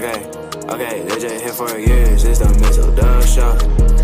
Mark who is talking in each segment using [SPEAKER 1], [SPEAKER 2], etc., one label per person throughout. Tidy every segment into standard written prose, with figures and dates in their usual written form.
[SPEAKER 1] Okay, they just here for years. It's the Mizzle show.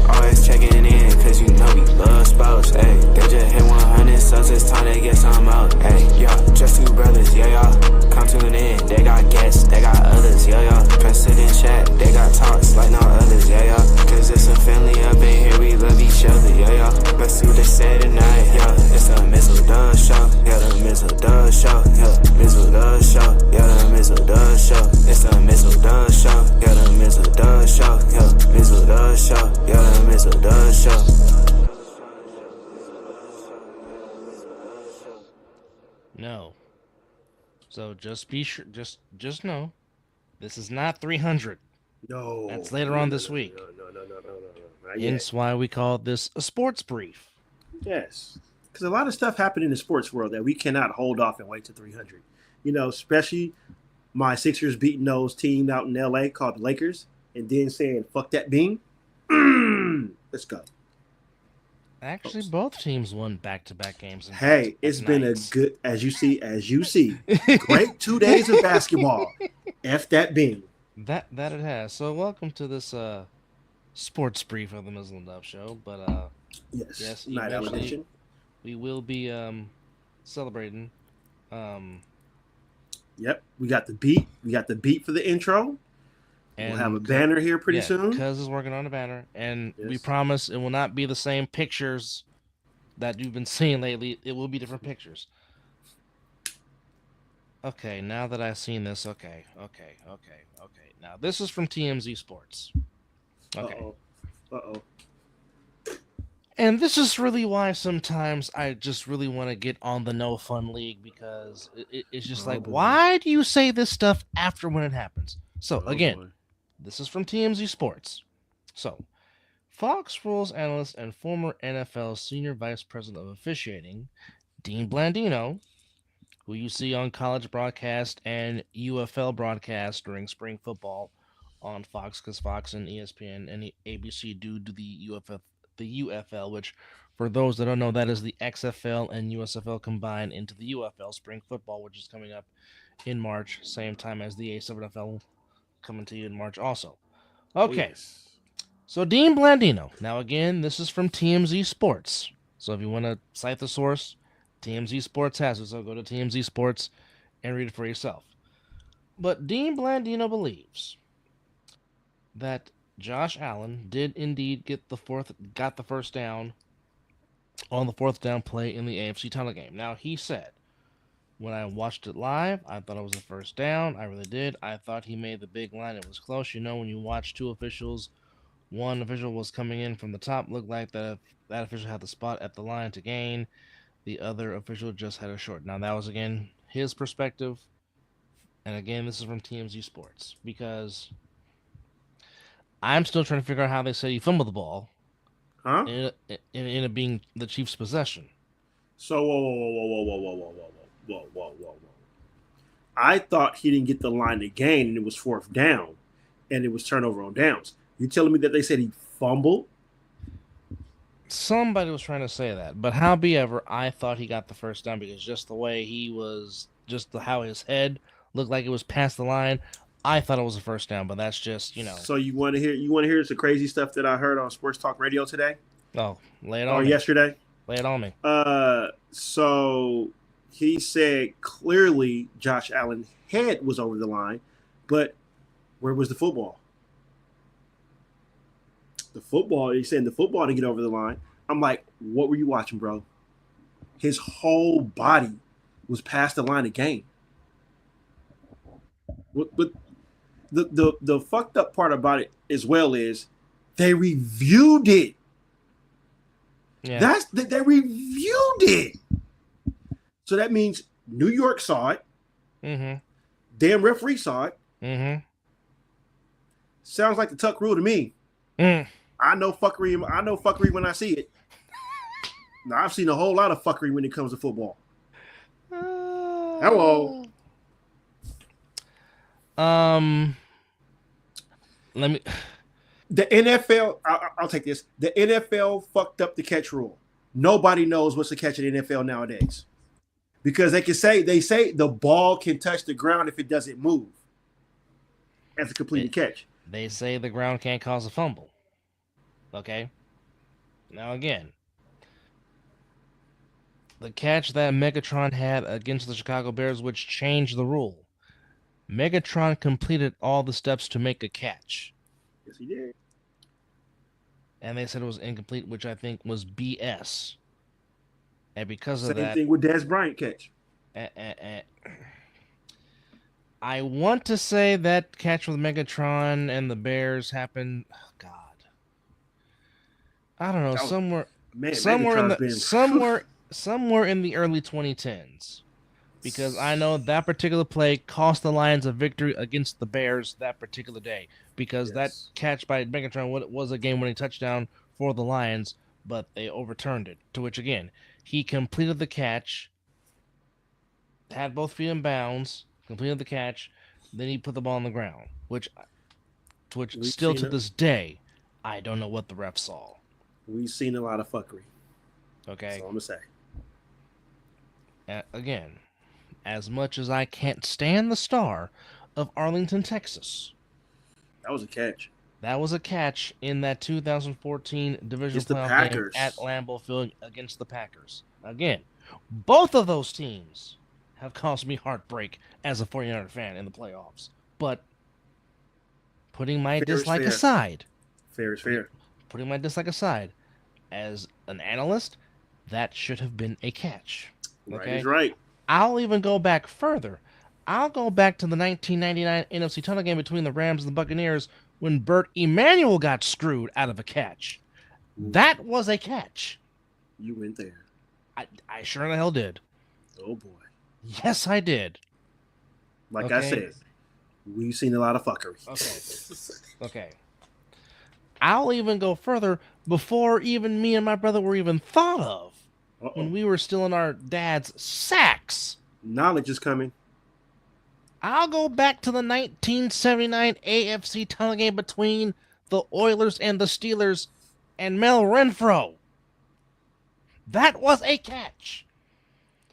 [SPEAKER 1] Always checking in, cause you know we love sports. Hey, they just hit 100 subs. It's time they get some out. Hey, yo, just two brothers, yeah, y'all. Come tune in. They got guests, they got others, yeah, y'all. Press it in chat. They got talks like no others, yeah, y'all. Cause it's a family up in here. We love each other, yeah, y'all. Let's see what they say tonight, yeah. It's the Mizzle show. Yeah, the Mizzle show. Yeah, Mizzle show. Yeah, the Mizzle show. It's the Mizzle show. Yeah, the Mizzle show. Yeah, Mizzle show. Yeah, the Mizzle show.
[SPEAKER 2] No. So just be sure. Just know, this is not 300.
[SPEAKER 3] No.
[SPEAKER 2] That's later on this week.
[SPEAKER 3] No.
[SPEAKER 2] Hence why we call this a sports brief.
[SPEAKER 3] Yes. Because a lot of stuff happened in the sports world that we cannot hold off and wait to 300. You know, especially my Sixers beating those team out in L.A. called the Lakers and then saying, fuck that bean. Let's go.
[SPEAKER 2] Actually, both teams won back-to-back games.
[SPEAKER 3] Hey, it's been a good, as you see, great 2 days of basketball. F that bean.
[SPEAKER 2] That it has. So welcome to this sports brief of the Mizzle and Dove Show. But
[SPEAKER 3] yes, night elevation.
[SPEAKER 2] We will be celebrating.
[SPEAKER 3] Yep, we got the beat. We got the beat for the intro. And we'll have a banner here pretty soon.
[SPEAKER 2] Cuz is working on a banner, and
[SPEAKER 3] yes.
[SPEAKER 2] we promise it will not be the same pictures that you've been seeing lately. It will be different pictures. Okay, now that I've seen this, okay. Now this is from TMZ Sports. Okay.
[SPEAKER 3] Uh-oh.
[SPEAKER 2] And this is really why sometimes I just really want to get on the No Fun League, because it's just why do you say this stuff after when it happens? So again. This is from TMZ Sports. So, Fox Rules analyst and former NFL senior vice president of officiating, Dean Blandino, who you see on college broadcast and UFL broadcast during spring football on Fox, because Fox and ESPN and ABC do the UFL, which, for those that don't know, that is the XFL and USFL combined into the UFL spring football, which is coming up in March, same time as the A7FL coming to you in March also. Okay. Yes. So Dean Blandino. Now again, this is from TMZ Sports. So if you want to cite the source, TMZ Sports has it. So go to TMZ Sports and read it for yourself. But Dean Blandino believes that Josh Allen did indeed got the first down on the fourth down play in the AFC title game. Now he said, when I watched it live, I thought it was a first down. I really did. I thought he made the big line. It was close. You know, when you watch two officials, one official was coming in from the top, looked like that official had the spot at the line to gain. The other official just had a short. Now, that was, again, his perspective. And, again, this is from TMZ Sports. Because I'm still trying to figure out how they said he fumbled the ball.
[SPEAKER 3] Huh?
[SPEAKER 2] In it being the Chiefs' possession.
[SPEAKER 3] So, whoa. I thought he didn't get the line to gain, and it was fourth down, and it was turnover on downs. You telling me that they said he fumbled?
[SPEAKER 2] Somebody was trying to say that, but however, I thought he got the first down because just the way he was, how his head looked like it was past the line, I thought it was a first down, but that's just, you know.
[SPEAKER 3] So you want to hear some crazy stuff that I heard on Sports Talk Radio today?
[SPEAKER 2] Oh, lay it on
[SPEAKER 3] me. Or yesterday?
[SPEAKER 2] Lay it on me.
[SPEAKER 3] So he said clearly Josh Allen's head was over the line, but where was the football? He's saying the football to get over the line. I'm like, what were you watching, bro? His whole body was past the line of game. But the fucked up part about it as well is they reviewed it.
[SPEAKER 2] Yeah.
[SPEAKER 3] They reviewed it. So that means New York saw it.
[SPEAKER 2] Mm-hmm.
[SPEAKER 3] Damn referee saw it.
[SPEAKER 2] Mm-hmm.
[SPEAKER 3] Sounds like the Tuck rule to me. I know fuckery when I see it. Now, I've seen a whole lot of fuckery when it comes to football. Hello.
[SPEAKER 2] Let me.
[SPEAKER 3] The NFL, I'll take this. The NFL fucked up the catch rule. Nobody knows what's the catch in the NFL nowadays. Because they say the ball can touch the ground if it doesn't move. as a completed catch.
[SPEAKER 2] They say the ground can't cause a fumble. Okay? Now again, the catch that Megatron had against the Chicago Bears, which changed the rule. Megatron completed all the steps to make a catch.
[SPEAKER 3] Yes, he did.
[SPEAKER 2] And they said it was incomplete, which I think was BS. And because of
[SPEAKER 3] Same
[SPEAKER 2] that,
[SPEAKER 3] thing with Dez Bryant catch.
[SPEAKER 2] I want to say that catch with Megatron and the Bears happened. Oh, God, I don't know. Somewhere in the early 2010s, because I know that particular play cost the Lions a victory against the Bears that particular day. Because that catch by Megatron was a game-winning touchdown for the Lions, but they overturned it. To which again, he completed the catch, had both feet in bounds, completed the catch, then he put the ball on the ground, which still to this day, I don't know what the ref saw.
[SPEAKER 3] We've seen a lot of fuckery.
[SPEAKER 2] Okay.
[SPEAKER 3] That's all I'm going to say.
[SPEAKER 2] Again, as much as I can't stand the star of Arlington, Texas.
[SPEAKER 3] That was a catch.
[SPEAKER 2] That was a catch in that 2014 divisional playoff game at Lambeau Field against the Packers. Again, both of those teams have caused me heartbreak as a 49er fan in the playoffs. But putting my dislike aside.
[SPEAKER 3] Fair is fair.
[SPEAKER 2] Putting my dislike aside, as an analyst, that should have been a catch. Okay?
[SPEAKER 3] Right is right.
[SPEAKER 2] I'll even go back further. I'll go back to the 1999 NFC title game between the Rams and the Buccaneers when Burt Emanuel got screwed out of a catch. That was a catch.
[SPEAKER 3] You went there.
[SPEAKER 2] I sure in the hell did.
[SPEAKER 3] Oh, boy.
[SPEAKER 2] Yes, I did.
[SPEAKER 3] Like I said, we've seen a lot of fuckery.
[SPEAKER 2] Okay. I'll even go further before even me and my brother were even thought of. When we were still in our dad's sacks.
[SPEAKER 3] Knowledge is coming.
[SPEAKER 2] I'll go back to the 1979 AFC title game between the Oilers and the Steelers and Mel Renfro. That was a catch.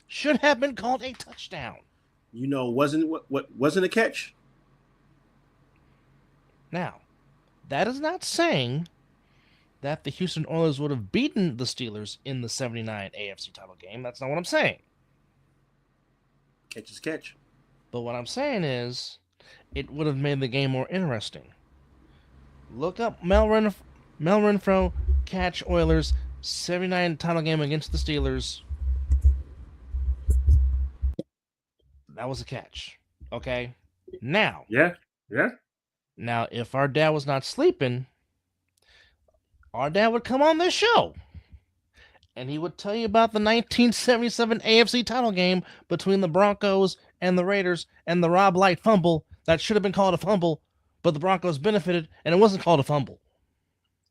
[SPEAKER 2] Should have been called a touchdown.
[SPEAKER 3] You know, wasn't a catch?
[SPEAKER 2] Now, that is not saying that the Houston Oilers would have beaten the Steelers in the 79 AFC title game. That's not what I'm saying.
[SPEAKER 3] Catch is catch.
[SPEAKER 2] But what I'm saying is, it would have made the game more interesting. Look up Mel Renfro catch Oilers 79 title game against the Steelers. That was a catch. Okay? Now.
[SPEAKER 3] Yeah.
[SPEAKER 2] Now, if our dad was not sleeping, our dad would come on this show. And he would tell you about the 1977 AFC title game between the Broncos and the Raiders and the Rob Light fumble that should have been called a fumble, but the Broncos benefited and it wasn't called a fumble.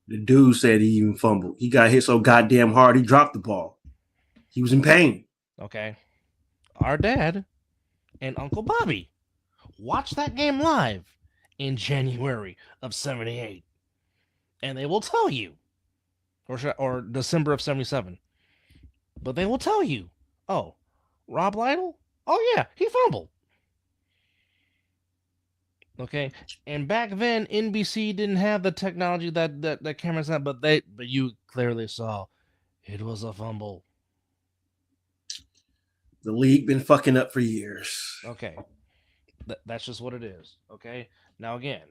[SPEAKER 3] The dude said he even fumbled. He got hit so goddamn hard he dropped the ball. He was in pain.
[SPEAKER 2] Okay. Our dad and Uncle Bobby watched that game live in January of 78. And they will tell you, or December of 77. But they will tell you, oh, Rob Lytle? Oh, yeah, he fumbled. Okay, and back then, NBC didn't have the technology that cameras had, but you clearly saw it was a fumble.
[SPEAKER 3] The league been fucking up for years.
[SPEAKER 2] Okay, that's just what it is. Okay, now again,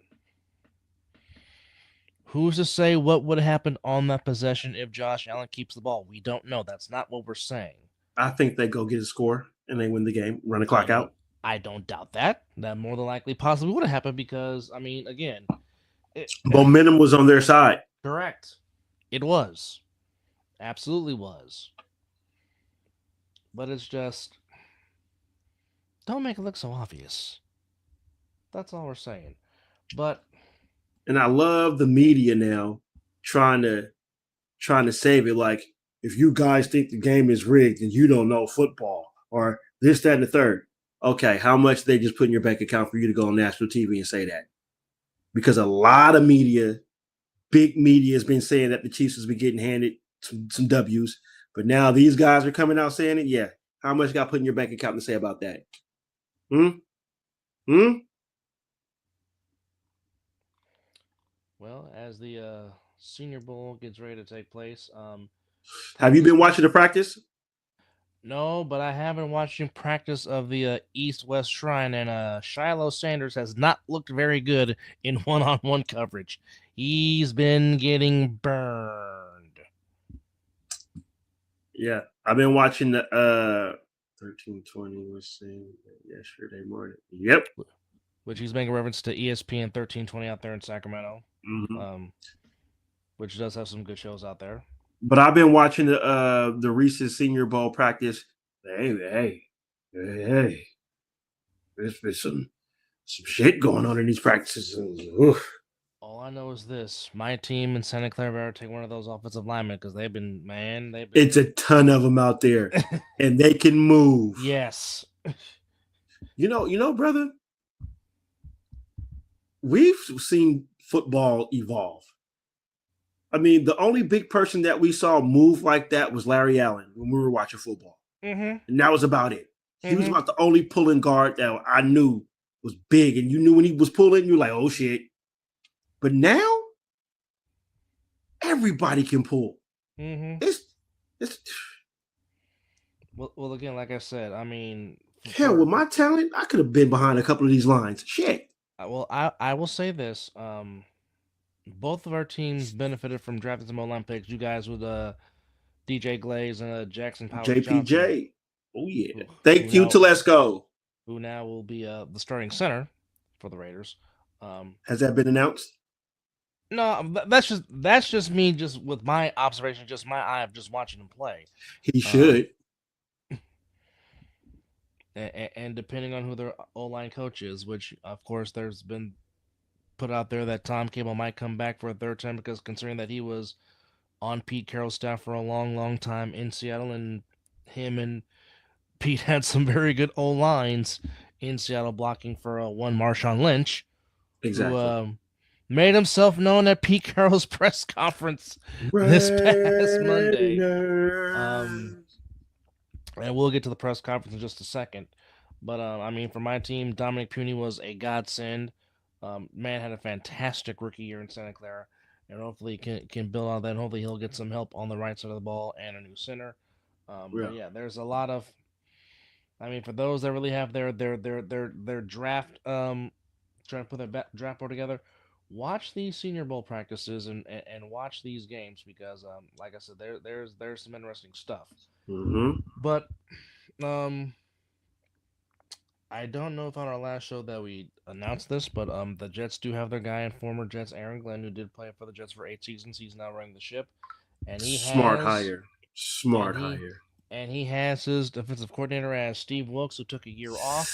[SPEAKER 2] who's to say what would have happened on that possession if Josh Allen keeps the ball? We don't know. That's not what we're saying.
[SPEAKER 3] I think they go get a score and they win the game, run the clock out.
[SPEAKER 2] I don't doubt that. That more than likely possibly would have happened because, I mean, again,
[SPEAKER 3] momentum was on their side.
[SPEAKER 2] Correct. It was. Absolutely was. But it's just, don't make it look so obvious. That's all we're saying. But,
[SPEAKER 3] and I love the media now trying to save it. Like, if you guys think the game is rigged and you don't know football or this, that, and the third. Okay, how much they just put in your bank account for you to go on national TV and say that? Because a lot of media, big media, has been saying that the Chiefs has been getting handed some W's. But now these guys are coming out saying it. Yeah. How much got put in your bank account to say about that?
[SPEAKER 2] Well, as the Senior Bowl gets ready to take place,
[SPEAKER 3] Have you been watching the practice?
[SPEAKER 2] no, but I have been watching practice of the East-West Shrine, and Shiloh Sanders has not looked very good in one-on-one coverage. He's been getting burned.
[SPEAKER 3] Yeah, I've been watching the 1320 was saying yesterday morning. Yep.
[SPEAKER 2] Which he's making reference to ESPN 1320 out there in Sacramento,
[SPEAKER 3] Mm-hmm.
[SPEAKER 2] which does have some good shows out there.
[SPEAKER 3] But I've been watching the recent Senior Bowl practice. Hey, there's been some shit going on in these practices. Oof.
[SPEAKER 2] All I know is this: my team in Santa Clara better take one of those offensive linemen because they've been.
[SPEAKER 3] It's a ton of them out there, and they can move.
[SPEAKER 2] Yes.
[SPEAKER 3] You know, brother. We've seen football evolve. I mean, the only big person that we saw move like that was Larry Allen when we were watching football.
[SPEAKER 2] Mm-hmm.
[SPEAKER 3] And that was about it. He was about the only pulling guard that I knew was big. And you knew when he was pulling, you're like, oh shit. But now, everybody can pull.
[SPEAKER 2] Mm-hmm.
[SPEAKER 3] It's
[SPEAKER 2] Well, again, like I said, I mean,
[SPEAKER 3] hell, with my talent, I could have been behind a couple of these lines. Shit.
[SPEAKER 2] Well, I will say this. Both of our teams benefited from drafting some O-line picks. You guys with DJ Glaze and Jackson Powers
[SPEAKER 3] JPJ.
[SPEAKER 2] Johnson.
[SPEAKER 3] Oh yeah. Thank you, Telesco.
[SPEAKER 2] Who now will be the starting center for the Raiders.
[SPEAKER 3] Has that been announced?
[SPEAKER 2] No, that's just me, just with my observation, just my eye of just watching him play.
[SPEAKER 3] He should.
[SPEAKER 2] And depending on who their O-line coach is, which of course there's been put out there that Tom Cable might come back for a third time, because considering that he was on Pete Carroll's staff for a long, long time in Seattle, and him and Pete had some very good O-lines in Seattle, blocking for one Marshawn Lynch,
[SPEAKER 3] exactly,
[SPEAKER 2] who made himself known at Pete Carroll's press conference this past Monday. And we'll get to the press conference in just a second. But, I mean, for my team, Dominic Puny was a godsend. Man had a fantastic rookie year in Santa Clara, and hopefully can build on that. And hopefully he'll get some help on the right side of the ball and a new center. But yeah, there's a lot of. I mean, for those that really have their draft, trying to put their draft board together, watch these Senior Bowl practices and watch these games, because, like I said, there's some interesting stuff.
[SPEAKER 3] Mm-hmm.
[SPEAKER 2] But, I don't know if on our last show that we announced this, but the Jets do have their guy and former Jets, Aaron Glenn, who did play for the Jets for 8 seasons. He's now running the ship, and smart hire. And he has his defensive coordinator as Steve Wilkes, who took a year off.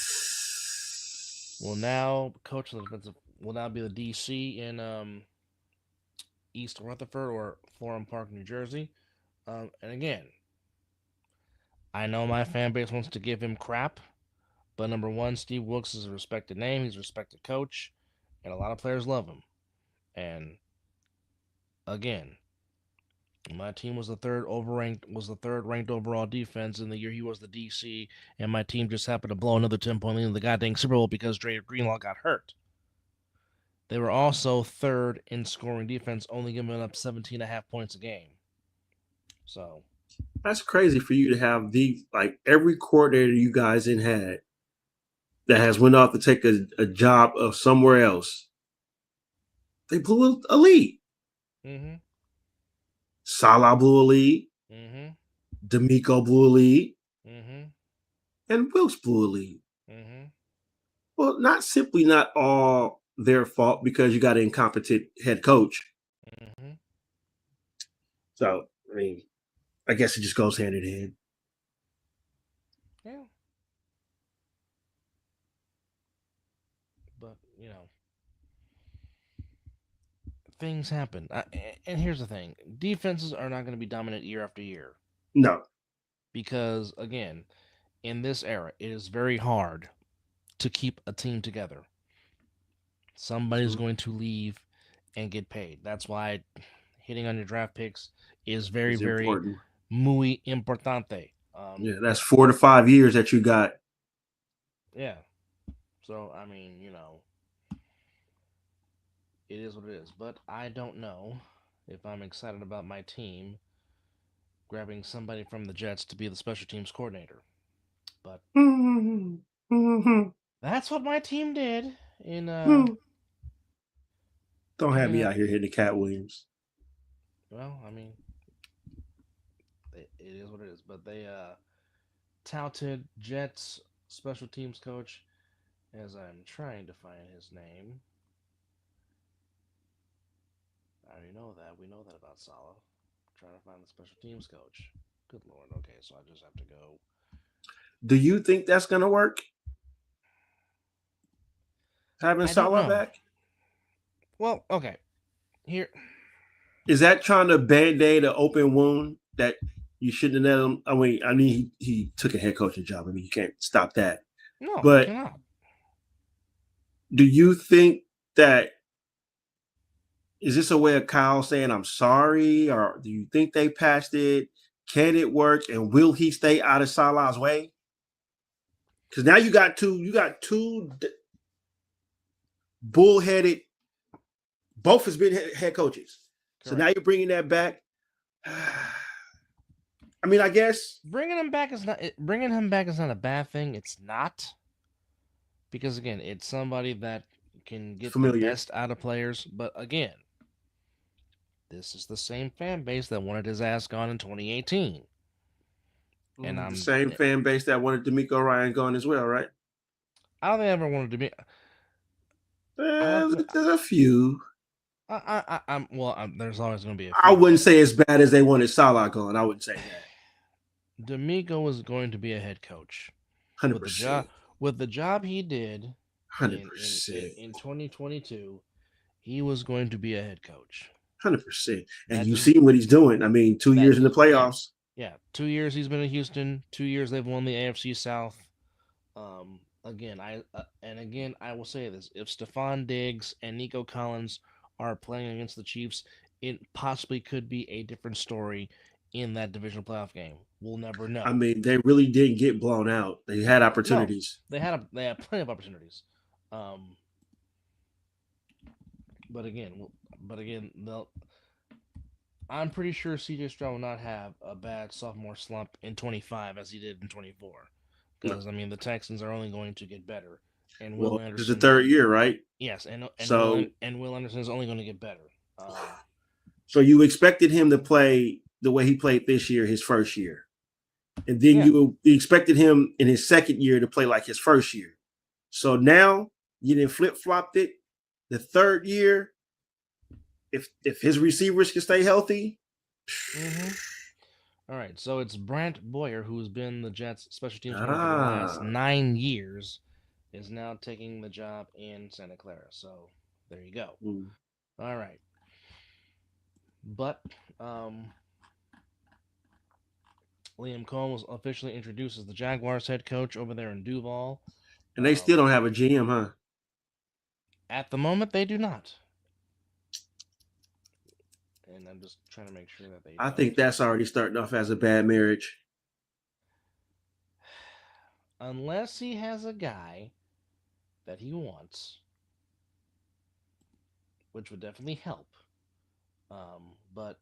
[SPEAKER 2] Will now coach the defensive. Will now be the DC in East Rutherford or Florham Park, New Jersey. And again, I know my fan base wants to give him crap. But number one, Steve Wilkes is a respected name. He's a respected coach, and a lot of players love him. And again, my team was the third ranked overall defense in the year he was the DC, and my team just happened to blow another 10-point lead in the goddamn Super Bowl because Dre Greenlaw got hurt. They were also third in scoring defense, only giving up 17.5 points a game. So
[SPEAKER 3] that's crazy for you to have every coordinator you guys had that has went off to take a job of somewhere else. They blew a lead.
[SPEAKER 2] Mm-hmm.
[SPEAKER 3] Salah blew a lead.
[SPEAKER 2] Mm-hmm.
[SPEAKER 3] D'Amico blew a lead.
[SPEAKER 2] Mm-hmm.
[SPEAKER 3] And Wilkes blew a lead.
[SPEAKER 2] Mm-hmm.
[SPEAKER 3] Well, not all their fault, because you got an incompetent head coach.
[SPEAKER 2] Mm-hmm.
[SPEAKER 3] So, I mean, I guess it just goes hand in hand.
[SPEAKER 2] Yeah. But, things happen. And here's the thing. Defenses are not going to be dominant year after year.
[SPEAKER 3] No.
[SPEAKER 2] Because, again, in this era, it is very hard to keep a team together. Somebody's going to leave and get paid. That's why hitting on your draft picks is very, very
[SPEAKER 3] important.
[SPEAKER 2] Muy importante.
[SPEAKER 3] That's 4 to 5 years that you got.
[SPEAKER 2] Yeah. So, I mean, it is what it is. But I don't know if I'm excited about my team grabbing somebody from the Jets to be the special teams coordinator. But that's what my team did in
[SPEAKER 3] Don't have
[SPEAKER 2] you
[SPEAKER 3] me
[SPEAKER 2] know
[SPEAKER 3] out here hitting the Cat Williams.
[SPEAKER 2] well, I mean it is what it is. But they touted Jets special teams coach, as I'm trying to find his name. I already know that. We know that about Salah. Trying to find the special teams coach. Good lord. Okay, so I just have to go.
[SPEAKER 3] Do you think that's going to work? Having
[SPEAKER 2] I don't
[SPEAKER 3] Salah
[SPEAKER 2] know.
[SPEAKER 3] back?
[SPEAKER 2] Well, okay. Here.
[SPEAKER 3] Is that trying to band-aid an open wound that you shouldn't have let him? I mean, he took a head coaching job. I mean, you can't stop that.
[SPEAKER 2] No, you
[SPEAKER 3] But
[SPEAKER 2] cannot.
[SPEAKER 3] do you think that is this a way of Kyle saying I'm sorry, or do you think they patched it? Can it work, and will he stay out of Salah's way? Because now you got two bullheaded. Both has been head coaches, so now you're bringing that back. I mean, I guess
[SPEAKER 2] bringing him back is not a bad thing. It's not, because again, it's somebody that can get the best out of players. But again, this is the same fan base that wanted his ass gone in 2018.
[SPEAKER 3] And I'm the same fan base that wanted D'Amico Ryan gone as well, right?
[SPEAKER 2] I don't think I ever wanted to be.
[SPEAKER 3] There's a few.
[SPEAKER 2] There's always going to be a few.
[SPEAKER 3] I wouldn't say as bad as they wanted Salah gone. I wouldn't say that.
[SPEAKER 2] D'Amico was going to be a head coach.
[SPEAKER 3] 100%.
[SPEAKER 2] With the job he did
[SPEAKER 3] 100%.
[SPEAKER 2] in 2022, he was going to be a head coach.
[SPEAKER 3] 100%. And you see what he's doing. I mean, 2 years in the playoffs.
[SPEAKER 2] Yeah, 2 years he's been in Houston. 2 years they've won the AFC South. Again, I will say this: if Stephon Diggs and Nico Collins are playing against the Chiefs, it possibly could be a different story in that divisional playoff game. We'll never know.
[SPEAKER 3] I mean, they really didn't get blown out. They had opportunities.
[SPEAKER 2] No, they had plenty of opportunities. But again, I'm pretty sure CJ Stroud will not have a bad sophomore slump in 25 as he did in 24. Because I mean, the Texans are only going to get better, and Will Anderson.
[SPEAKER 3] This is the third year, right?
[SPEAKER 2] Yes, and Will Anderson is only going to get better.
[SPEAKER 3] So you expected him to play the way he played this year, his first year, and then you expected him in his second year to play like his first year. So now you didn't flip-flopped it. The third year, if his receivers can stay healthy.
[SPEAKER 2] Mm-hmm. All right, so it's Brant Boyer, who's been the Jets special teams coach for the last 9 years, is now taking the job in Santa Clara. So there you go. All right. But Liam Cohen was officially introduced as the Jaguars head coach over there in Duval.
[SPEAKER 3] And they still don't have a GM, huh?
[SPEAKER 2] At the moment, they do not. And I'm just trying to make sure that they.
[SPEAKER 3] I think that's already starting off as a bad marriage.
[SPEAKER 2] Unless he has a guy that he wants, which would definitely help. But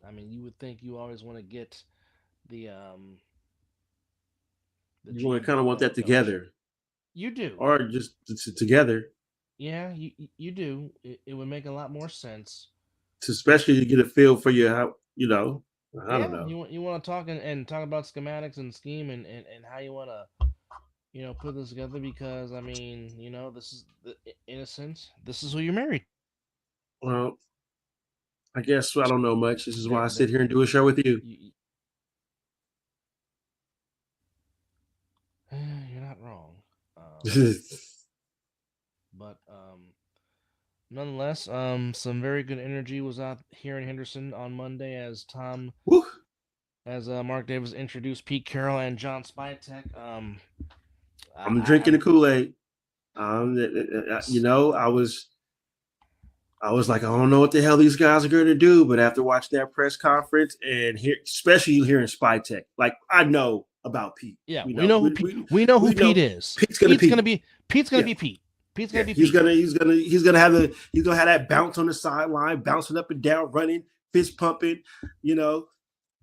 [SPEAKER 2] I mean, you would think you always want to get the
[SPEAKER 3] you want to kind of want that together.
[SPEAKER 2] You do,
[SPEAKER 3] or just together.
[SPEAKER 2] Yeah, you do. It would make a lot more sense.
[SPEAKER 3] Especially to get a feel for your, I don't know.
[SPEAKER 2] You want to talk and talk about schematics and scheme and how you want to, put this together, because I mean, this is in a sense, this is who you're married.
[SPEAKER 3] Well, I guess I don't know much. This is why I sit here and do a show with you.
[SPEAKER 2] You're not wrong. But nonetheless, some very good energy was out here in Henderson on Monday as Mark Davis introduced Pete Carroll and John Spytek.
[SPEAKER 3] I'm drinking the Kool-Aid. I was like, I don't know what the hell these guys are going to do, but after watching that press conference and especially hearing Spytek, like I know about Pete.
[SPEAKER 2] Yeah, we know who Pete is.
[SPEAKER 3] Pete's going to be
[SPEAKER 2] Pete. Pete's
[SPEAKER 3] Yeah,
[SPEAKER 2] gonna be
[SPEAKER 3] he's
[SPEAKER 2] Pete.
[SPEAKER 3] gonna have that bounce on the sideline, bouncing up and down, running, fist pumping, you know.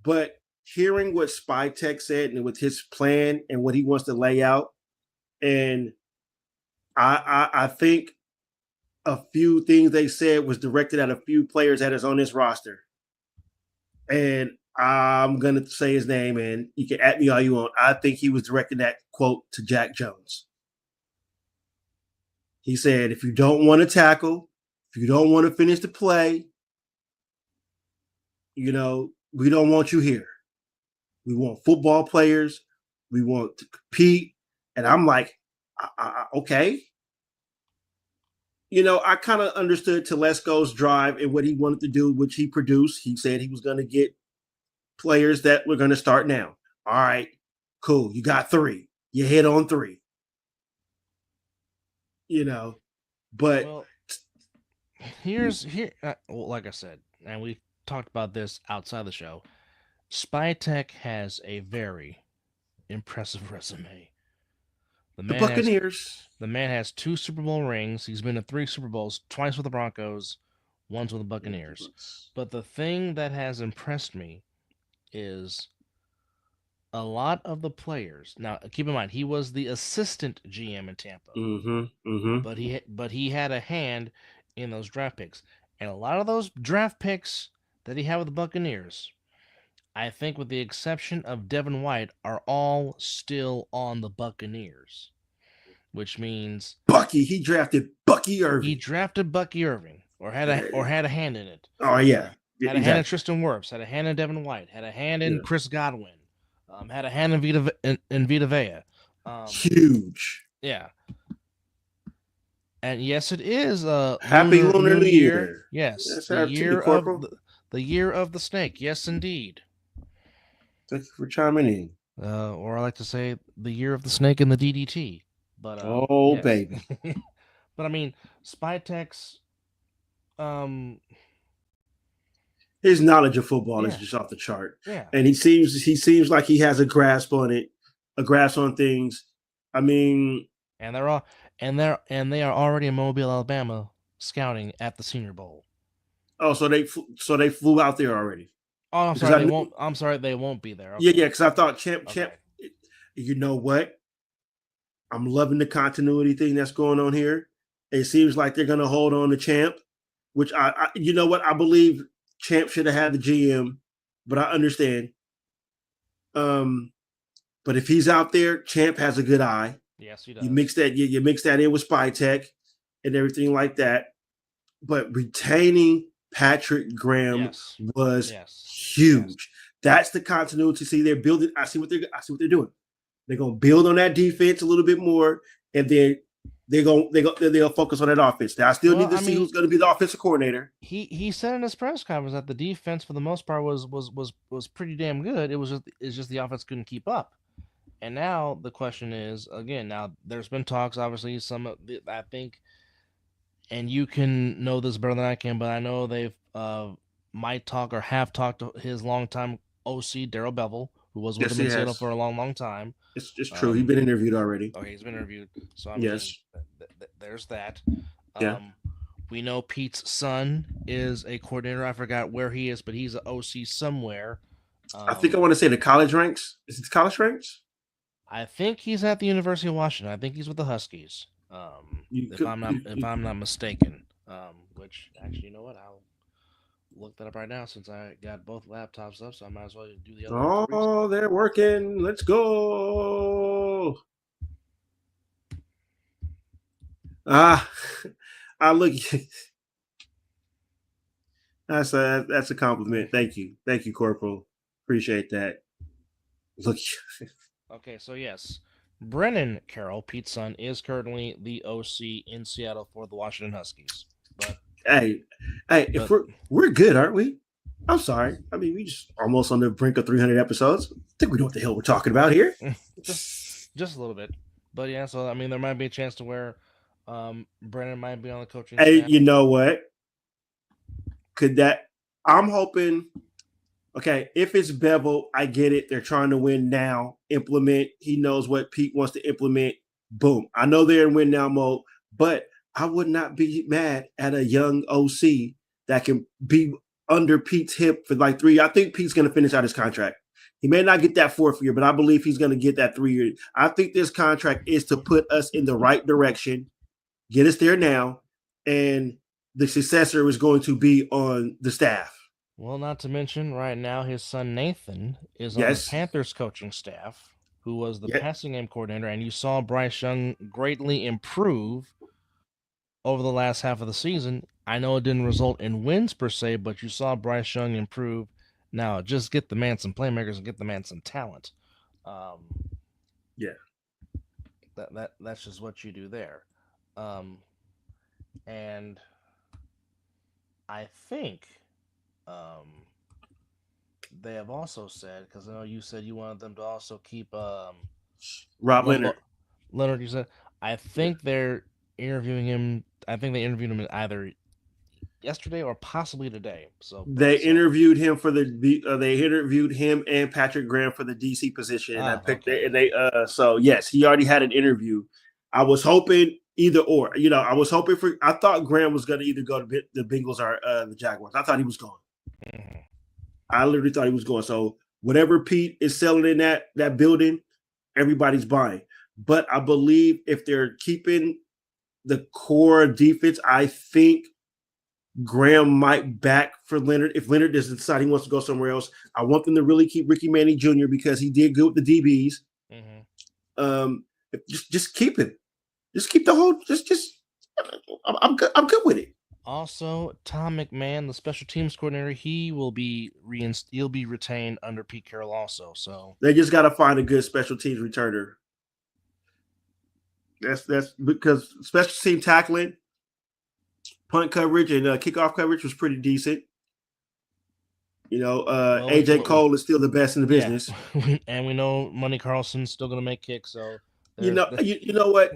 [SPEAKER 3] But hearing what Spy Tech said and with his plan and what he wants to lay out, and I think a few things they said was directed at a few players that is on this roster. And I'm gonna say his name, and you can at me all you want. I think he was directing that quote to Jack Jones. He said, if you don't want to tackle, if you don't want to finish the play, we don't want you here. We want football players. We want to compete. And I'm like, okay. I kind of understood Telesco's drive and what he wanted to do, which he produced. He said he was going to get players that were going to start now. All right, cool. You got 3. You hit on 3. But
[SPEAKER 2] Well, like I said, and we talked about this outside the show. Spy Tech has a very impressive resume.
[SPEAKER 3] the Buccaneers.
[SPEAKER 2] The man has 2 Super Bowl rings. He's been to 3 Super Bowls, twice with the Broncos, once with the Buccaneers. But the thing that has impressed me is a lot of the players. Now, keep in mind, he was the assistant GM in Tampa. But he had a hand in those draft picks. And a lot of those draft picks that he had with the Buccaneers, I think with the exception of Devin White, are all still on the Buccaneers. Which means
[SPEAKER 3] he drafted Bucky Irving.
[SPEAKER 2] He drafted Bucky Irving, or had a hand in it.
[SPEAKER 3] Oh yeah,
[SPEAKER 2] had a hand in Tristan Wirfs, had a hand in Devin White, had a hand in Chris Godwin, had a hand in Vita Vea.
[SPEAKER 3] Huge.
[SPEAKER 2] Yeah. And yes, it is
[SPEAKER 3] Happy Lunar New Year.
[SPEAKER 2] Yes,
[SPEAKER 3] That's
[SPEAKER 2] the year of the snake. Yes, indeed.
[SPEAKER 3] Thank you for chiming in.
[SPEAKER 2] Or I like to say the year of the snake and the DDT. But yes.
[SPEAKER 3] Baby.
[SPEAKER 2] But I mean, Spytek's
[SPEAKER 3] his knowledge of football is just off the chart.
[SPEAKER 2] Yeah.
[SPEAKER 3] And he seems like he has a grasp on things. I mean,
[SPEAKER 2] and they are already in Mobile, Alabama, scouting at the Senior Bowl.
[SPEAKER 3] Oh, so they flew out there already.
[SPEAKER 2] Oh, I'm sorry. I'm sorry, they won't be there.
[SPEAKER 3] Okay. Yeah, because I thought Champ. You know what? I'm loving the continuity thing that's going on here. It seems like they're going to hold on to Champ, which I you know what? I believe Champ should have had the GM, but I understand. But if he's out there, Champ has a good eye.
[SPEAKER 2] Yes, he does.
[SPEAKER 3] You mix that in with Spy Tech and everything like that. But retaining Patrick Graham was huge. Yes. That's the continuity. See, they're building. I see what they're doing. They're gonna build on that defense a little bit more, and then they'll focus on that offense. Now, I still need to see who's going to be the offensive coordinator.
[SPEAKER 2] He said in his press conference that the defense, for the most part, was pretty damn good. It's just the offense couldn't keep up. And now the question is, again, now there's been talks, obviously, I think, and you can know this better than I can, but I know they've might talk or have talked to his longtime OC, Darrell Bevel, who was with him in Seattle for a long, long time.
[SPEAKER 3] It's true. He's been interviewed already.
[SPEAKER 2] Okay, he's been interviewed. So, I mean, there's that. We know Pete's son is a coordinator. I forgot where he is, but he's an OC somewhere.
[SPEAKER 3] I think I want to say the college ranks. Is it the college ranks?
[SPEAKER 2] I think he's at the University of Washington. I think he's with the Huskies. If I'm not mistaken. Which actually, you know what? I'll look that up right now since I got both laptops up, so I might as well do the other.
[SPEAKER 3] Oh, they're working. Let's go. I look. That's a compliment. Thank you, Corporal. Appreciate that. Look.
[SPEAKER 2] Okay, so yes, Brennan Carroll, Pete's son, is currently the OC in Seattle for the Washington Huskies. But
[SPEAKER 3] if we're good, aren't we? I'm sorry. I mean, we just almost on the brink of 300 episodes. I think we know what the hell we're talking about here.
[SPEAKER 2] just a little bit, but yeah. So I mean, there might be a chance to where Brennan might be on the coaching staff.
[SPEAKER 3] You know what? I'm hoping. Okay, if it's Bevel, I get it. They're trying to win now. Implement. He knows what Pete wants to implement. Boom. I know they're in win now mode, But I would not be mad at a young OC that can be under Pete's hip for like 3 years. I think Pete's going to finish out his contract. He may not get that 4th year, but I believe he's going to get that 3 year. I think this contract is to put us in the right direction, get us there now, and the successor is going to be on the staff.
[SPEAKER 2] Well, not to mention, right now his son Nathan is on the
[SPEAKER 3] Yes.
[SPEAKER 2] Panthers coaching staff, who was the
[SPEAKER 3] Yep.
[SPEAKER 2] passing game coordinator, and you saw Bryce Young greatly improve over the last half of the season. I know it didn't result in wins per se, but you saw Bryce Young improve. Now, just get the man some playmakers and get the man some talent.
[SPEAKER 3] Yeah.
[SPEAKER 2] That's just what you do there. And I think they have also said, because I know you said you wanted them to also keep
[SPEAKER 3] Rob Leonard.
[SPEAKER 2] Leonard, you said. I think they're interviewing him. I think they interviewed him either yesterday or possibly today. So
[SPEAKER 3] they interviewed him for they interviewed him and Patrick Graham for the DC position, and I picked it. And they so yes, he already had an interview. I was hoping either or. You know, I was hoping for. I thought Graham was going to either go to the Bengals or the Jaguars. I thought he was gone.
[SPEAKER 2] Mm-hmm.
[SPEAKER 3] I literally thought he was going. So whatever Pete is selling in that building, everybody's buying. But I believe if they're keeping the core defense, I think Graham might back for Leonard. If Leonard doesn't decide he wants to go somewhere else, I want them to really keep Ricky Manning Jr. because he did good with the DBs.
[SPEAKER 2] Mm-hmm.
[SPEAKER 3] Just keep him. Just keep the whole. I'm good with it.
[SPEAKER 2] Also, Tom McMahon, the special teams coordinator, he'll be retained under Pete Carroll also. So
[SPEAKER 3] they just got to find a good special teams returner. That's because special team tackling, punt coverage, and kickoff coverage was pretty decent. You know, AJ Cole is still the best in the business,
[SPEAKER 2] and we know Money Carlson's still going to make kicks. So
[SPEAKER 3] you know what?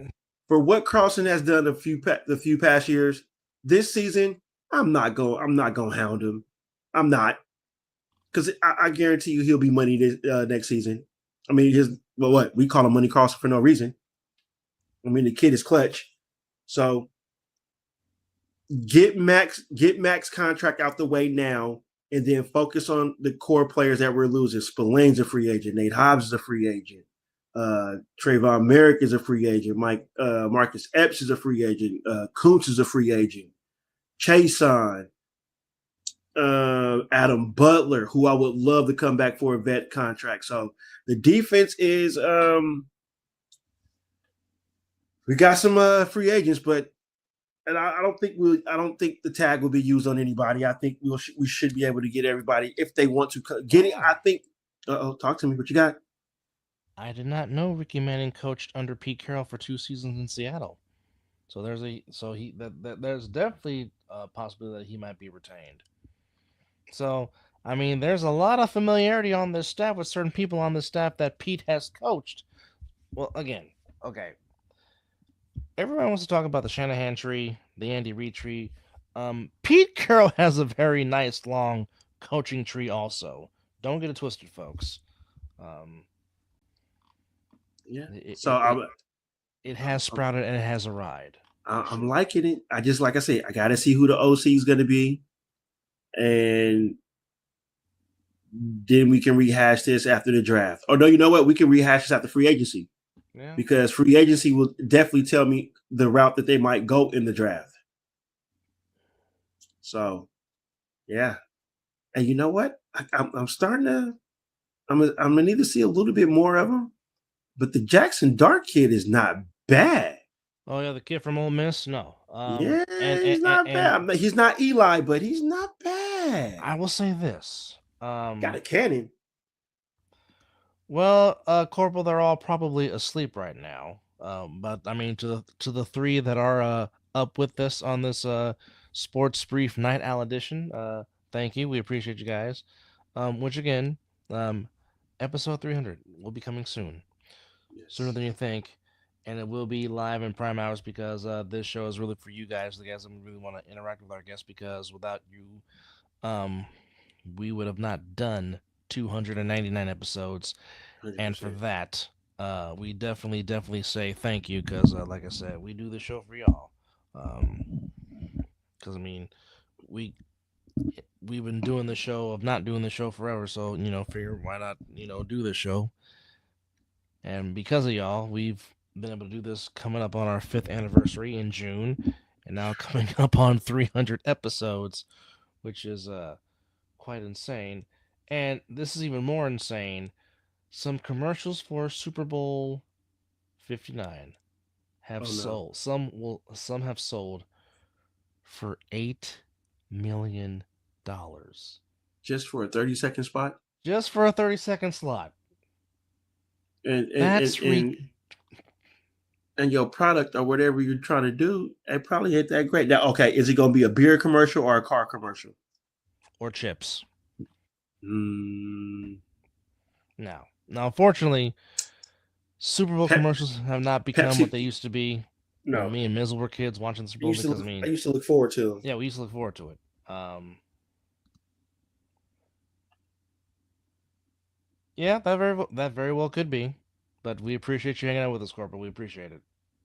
[SPEAKER 3] For what Carlson has done the few past years, this season I'm not going to hound him. I'm not, because I guarantee you he'll be money this next season. I mean, what we call him Money Carlson for no reason. I mean, the kid is clutch. So get Max contract out the way now, and then focus on the core players that we're losing. Spillane's a free agent. Nate Hobbs is a free agent. Trayvon Merrick is a free agent. Marcus Epps is a free agent. Kuntz is a free agent. Chason, Adam Butler, who I would love to come back for a vet contract. So the defense is we got some free agents, but I don't think the tag will be used on anybody. I think we should be able to get everybody if they want to get it. I think. Talk to me. What you got?
[SPEAKER 2] I did not know Ricky Manning coached under Pete Carroll for 2 seasons in Seattle. So there's definitely a possibility that he might be retained. So I mean, there's a lot of familiarity on this staff with certain people on this staff that Pete has coached. Well, again, okay. Everyone wants to talk about the Shanahan tree, the Andy Reid tree. Pete Carroll has a very nice long coaching tree also. Don't get it twisted, folks.
[SPEAKER 3] Yeah.
[SPEAKER 2] It has sprouted and it has a ride.
[SPEAKER 3] I'm liking it. Like I said, I got to see who the OC is going to be. And then we can rehash this after the draft. Or no, you know what? We can rehash this after free agency. Yeah. Because free agency will definitely tell me the route that they might go in the draft. So, yeah. And you know what? I'm starting to I'm going to need to see a little bit more of him. But the Jackson Dart kid is not bad.
[SPEAKER 2] Oh, yeah, the kid from Ole Miss? No.
[SPEAKER 3] He's not bad. He's not Eli, but he's not bad.
[SPEAKER 2] I will say this.
[SPEAKER 3] Got a cannon.
[SPEAKER 2] Well, Corporal, they're all probably asleep right now. But, I mean, to the 3 that are up with us on this Sports Brief Night Owl edition, thank you. We appreciate you guys. Which, again, episode 300 will be coming soon. Yes. Sooner than you think. And it will be live in prime hours because this show is really for you guys, the guys that really want to interact with our guests, because without you, we would have not done 299 episodes. 100%. And for that, we definitely say thank you because, like I said, we do the show for y'all. Because I mean, we we've been doing the show of not doing the show forever, so figure why not do this show. And because of y'all, we've been able to do this coming up on our 5th anniversary in June, and now coming up on 300 episodes, which is quite insane. And this is even more insane. Some commercials for Super Bowl 59 have
[SPEAKER 3] Oh no.
[SPEAKER 2] sold. Some have sold for $8 million
[SPEAKER 3] Just for a 30-second spot?
[SPEAKER 2] just for a 30-second slot.
[SPEAKER 3] And and, and,
[SPEAKER 2] That's
[SPEAKER 3] and and your product or whatever you're trying to do, it probably ain't that great. Now, okay, is it gonna be a beer commercial or a car commercial?
[SPEAKER 2] or chips.
[SPEAKER 3] Mm,
[SPEAKER 2] Now, unfortunately, Super Bowl
[SPEAKER 3] Pep,
[SPEAKER 2] commercials have not become what
[SPEAKER 3] Pepsi.
[SPEAKER 2] they used to be when
[SPEAKER 3] No,
[SPEAKER 2] me and Mizzle were kids watching the Super Bowl. Because
[SPEAKER 3] I used to look forward to them.
[SPEAKER 2] yeah, we used to look forward to it. Yeah, that very well could be, but we appreciate you hanging out with us, Corporal. We appreciate it.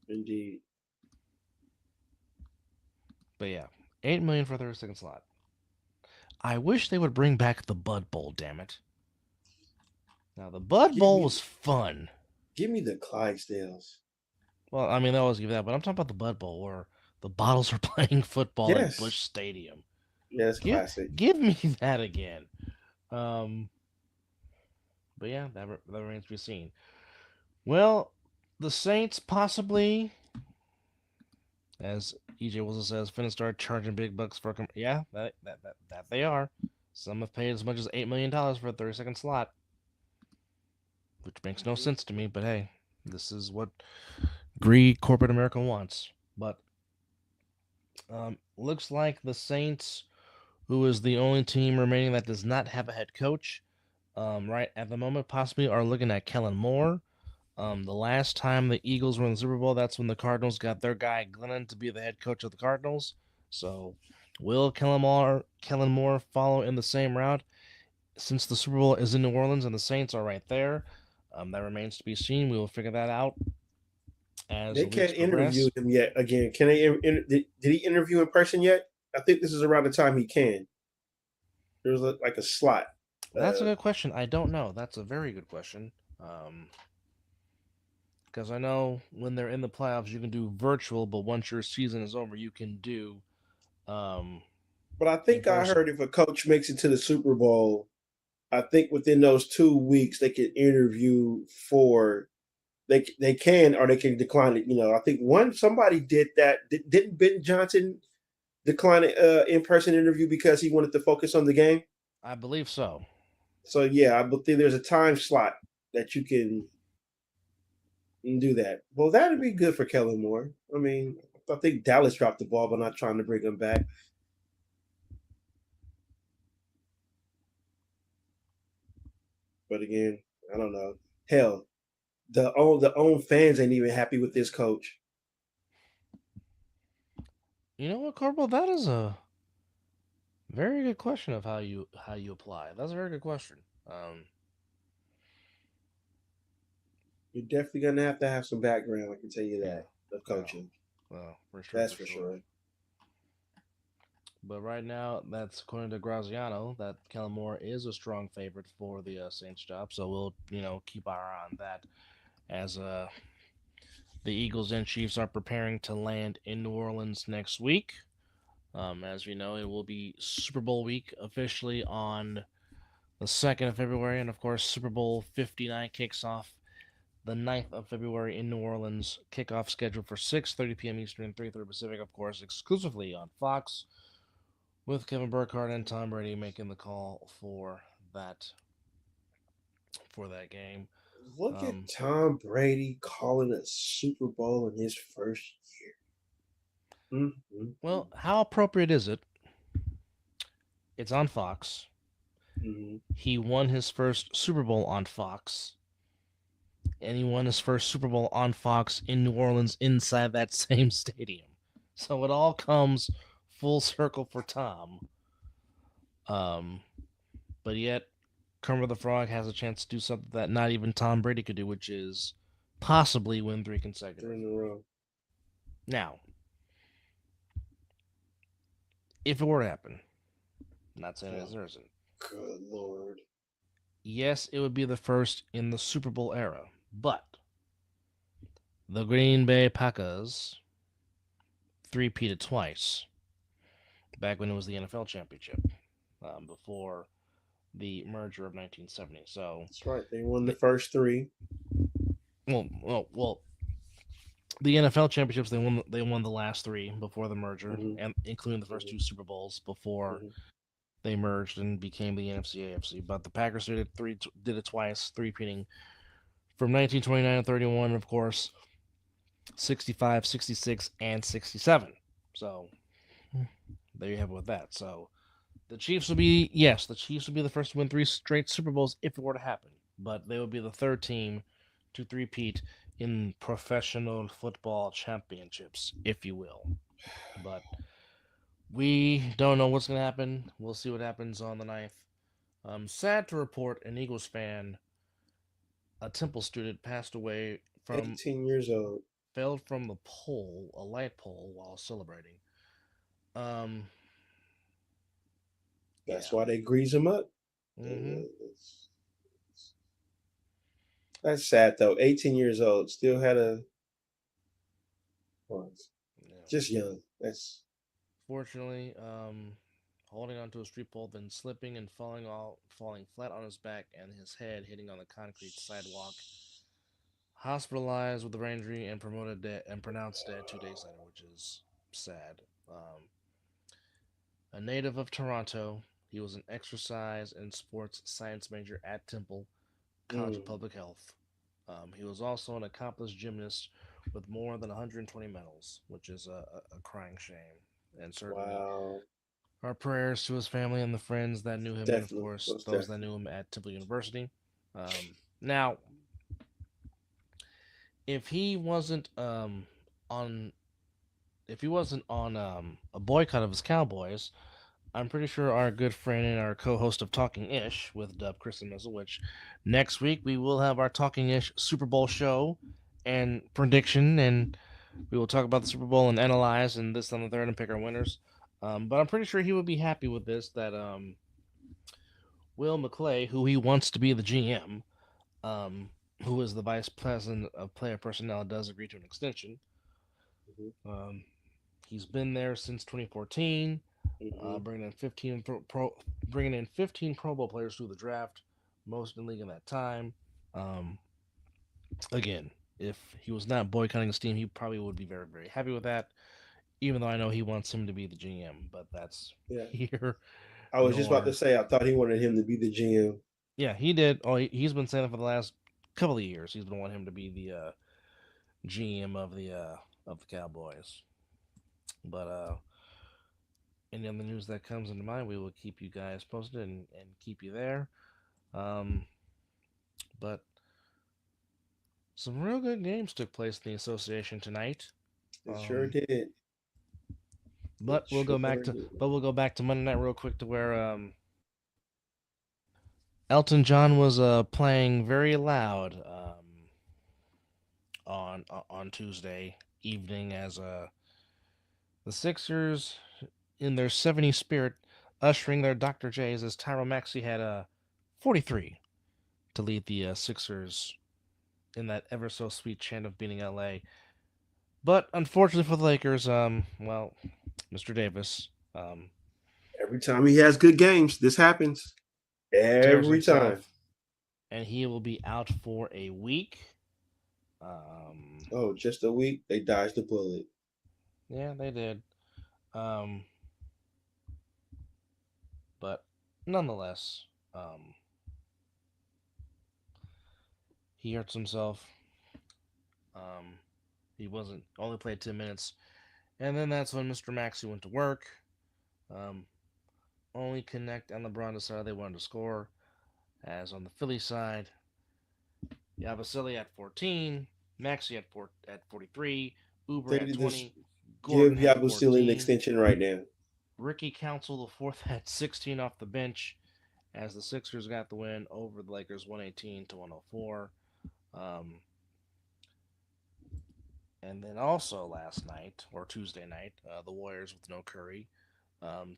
[SPEAKER 3] Indeed.
[SPEAKER 2] But yeah, 8 million for a 30-second slot. I wish they would bring back the Bud Bowl. Damn it! Now the Bud Bowl was fun.
[SPEAKER 3] Give me the Clydesdales.
[SPEAKER 2] Well, I mean they always give that, but I'm talking about the Bud Bowl where the Bottles are playing football at
[SPEAKER 3] Yes.
[SPEAKER 2] Busch Stadium.
[SPEAKER 3] Yes, classic.
[SPEAKER 2] Give me that again. But yeah, that remains to be seen. Well, the Saints possibly, as EJ Wilson says, finna start charging big bucks for yeah, that they are. Some have paid as much as $8 million for a 30-second slot, which makes no sense to me. But hey, this is what greed corporate America wants. But looks like the Saints, who is the only team remaining that does not have a head coach, right at the moment, possibly are looking at Kellen Moore. The last time the Eagles were in the Super Bowl, that's when the Cardinals got their guy Glennon to be the head coach of the Cardinals. So, will Kellen Moore follow in the same route? Since the Super Bowl is in New Orleans and the Saints are right there, that remains to be seen. We will figure that out as
[SPEAKER 3] They
[SPEAKER 2] the
[SPEAKER 3] can't
[SPEAKER 2] weeks
[SPEAKER 3] interview
[SPEAKER 2] progress.
[SPEAKER 3] him yet. Again, can they? Did he interview in person yet? I think this is around the time he can. There's like a slot.
[SPEAKER 2] That's a good question. I don't know. That's a very good question. Because I know when they're in the playoffs, you can do virtual, but once your season is over, you can do
[SPEAKER 3] But I
[SPEAKER 2] in
[SPEAKER 3] think I
[SPEAKER 2] person.
[SPEAKER 3] heard if a coach makes it to the Super Bowl, I think within those 2 weeks they can interview for they can or they can decline it. I think somebody did that. Didn't Ben Johnson decline an in-person interview because he wanted to focus on the game?
[SPEAKER 2] I believe so.
[SPEAKER 3] So yeah, I believe there's a time slot that you can do that. Well, that'd be good for Kellen Moore. I mean, I think Dallas dropped the ball by not trying to bring him back. But again, I don't know. Hell, the own fans ain't even happy with this coach.
[SPEAKER 2] You know what, Corporal? That is a very good question of how you apply. That's a very good question.
[SPEAKER 3] You're definitely gonna have to have some background. I can tell you
[SPEAKER 2] Yeah,
[SPEAKER 3] that of coaching.
[SPEAKER 2] well, for sure,
[SPEAKER 3] That's
[SPEAKER 2] for
[SPEAKER 3] for
[SPEAKER 2] sure.
[SPEAKER 3] sure.
[SPEAKER 2] But right now, that's according to Graziano, that Kellen Moore is a strong favorite for the Saints job. So we'll keep our eye on that as the Eagles and Chiefs are preparing to land in New Orleans next week. As we know, it will be Super Bowl week officially on the 2nd of February, and of course, Super Bowl 59 kicks off the 9th of February in New Orleans. Kickoff scheduled for 6:30 p.m. Eastern, 3:30 Pacific, of course, exclusively on Fox, with Kevin Burkhardt and Tom Brady making the call that game.
[SPEAKER 3] Look at Tom Brady calling a Super Bowl in his first year.
[SPEAKER 2] Well, how appropriate is it? It's on Fox. He won his first Super Bowl on Fox. And he won his first Super Bowl on Fox in New Orleans inside that same stadium. So it all comes full circle for Tom. But yet, Kermit the Frog has a chance to do something that not even Tom Brady could do, which is possibly win 3 consecutive.
[SPEAKER 3] In a row.
[SPEAKER 2] Now, If it were to happen, not saying it
[SPEAKER 3] Oh,
[SPEAKER 2] isn't.
[SPEAKER 3] good Lord.
[SPEAKER 2] Yes, it would be the first in the Super Bowl era, but the Green Bay Packers three-peated twice back when it was the NFL championship, before the merger of 1970. So,
[SPEAKER 3] That's right. They won the
[SPEAKER 2] the,
[SPEAKER 3] first three.
[SPEAKER 2] well, the NFL championships they won the last three before the merger,
[SPEAKER 3] Mm-hmm.
[SPEAKER 2] and including the first
[SPEAKER 3] Mm-hmm.
[SPEAKER 2] two Super Bowls before
[SPEAKER 3] Mm-hmm.
[SPEAKER 2] they merged and became the NFC AFC. But the Packers did it twice, three-peating from 1929 to 31, of course, 65, 66, and 67. So there you have it with that. So the Chiefs would be the first to win three straight Super Bowls if it were to happen, but they would be the third team to three-peat in professional football championships, if you will. But we don't know what's going to happen. We'll see what happens on the ninth. Sad to report, an Eagles fan, a Temple student, passed away from
[SPEAKER 3] 18 years old.
[SPEAKER 2] fell from the pole, a light pole, while celebrating. Um,
[SPEAKER 3] That's
[SPEAKER 2] yeah.
[SPEAKER 3] why they grease him up.
[SPEAKER 2] Mm-hmm.
[SPEAKER 3] That's sad though. 18 years old, still had a well,
[SPEAKER 2] Yeah.
[SPEAKER 3] just young. That's
[SPEAKER 2] Fortunately, holding onto a street pole, then slipping and falling flat on his back and his head hitting on the concrete sidewalk. Hospitalized with a brain injury and pronounced dead 2 days later, which is sad. A native of Toronto, he was an exercise and sports science major at Temple College of
[SPEAKER 3] mm,
[SPEAKER 2] Public Health. He was also an accomplished gymnast with more than 120 medals, which is a crying shame. And certainly
[SPEAKER 3] wow.
[SPEAKER 2] our prayers to his family and the friends that knew him, and of
[SPEAKER 3] Definitely,
[SPEAKER 2] course,
[SPEAKER 3] most
[SPEAKER 2] those that
[SPEAKER 3] definitely.
[SPEAKER 2] knew him at Temple University. Now, if he wasn't on if he wasn't on a boycott of his Cowboys, I'm pretty sure our good friend and our co-host of Talking Ish with Dub, Chris and Mizzle, which next week we will have our Talking Ish Super Bowl show and prediction, and we will talk about the Super Bowl and analyze and this and the third and pick our winners. But I'm pretty sure he would be happy with this that Will McClay, who he wants to be the GM, um, who is the vice president of player personnel, does agree to an extension.
[SPEAKER 3] Hmm.
[SPEAKER 2] Um, he's been there since 2014,
[SPEAKER 3] Hmm.
[SPEAKER 2] bringing in 15 Pro Bowl players through the draft, most in the league in that time. Um, again, if he was not boycotting his team, he probably would be very, very happy with that. Even though I know he wants him to be the GM, but that's
[SPEAKER 3] Yeah.
[SPEAKER 2] here
[SPEAKER 3] I was just about to
[SPEAKER 2] nor
[SPEAKER 3] say I thought he wanted him to be the GM.
[SPEAKER 2] yeah, he did. Oh, he's been saying it for the last couple of years. He's been wanting him to be the GM of the Cowboys. But any other news that comes into mind, we will keep you guys posted and keep you there. Um, but some real good games took place in the association tonight.
[SPEAKER 3] It sure
[SPEAKER 2] Um,
[SPEAKER 3] did. It
[SPEAKER 2] but we'll
[SPEAKER 3] sure
[SPEAKER 2] go back to
[SPEAKER 3] did.
[SPEAKER 2] but we'll go back to Monday night real quick to where Elton John was playing very loud on Tuesday evening as the Sixers in their 70s spirit ushering their Dr. J's as Tyrone Maxey had 43 to lead the Sixers in that ever so sweet chant of beating LA. But unfortunately for the Lakers, well, Mr. Davis
[SPEAKER 3] Every time he has good games, this happens.
[SPEAKER 2] tears
[SPEAKER 3] Every time.
[SPEAKER 2] himself, and he will be out for a week. Um,
[SPEAKER 3] Oh, just a week. They dodged the bullet.
[SPEAKER 2] yeah, they did. Um, but nonetheless, he hurts himself. Um, he wasn't only played 10 minutes, and then that's when Mr. Maxey went to work. Um, only Connect and LeBron decided they wanted to score. As on the Philly side, Yabusele at 14, Maxey at 43, Uber
[SPEAKER 3] They
[SPEAKER 2] at
[SPEAKER 3] did this.
[SPEAKER 2] 20,
[SPEAKER 3] Give
[SPEAKER 2] Gordon had
[SPEAKER 3] Yabusele an
[SPEAKER 2] 14,
[SPEAKER 3] extension right now.
[SPEAKER 2] Ricky Council the fourth had 16 off the bench, as the Sixers got the win over the Lakers 118 to 104. Um, and then also last night or Tuesday night, the Warriors with no Curry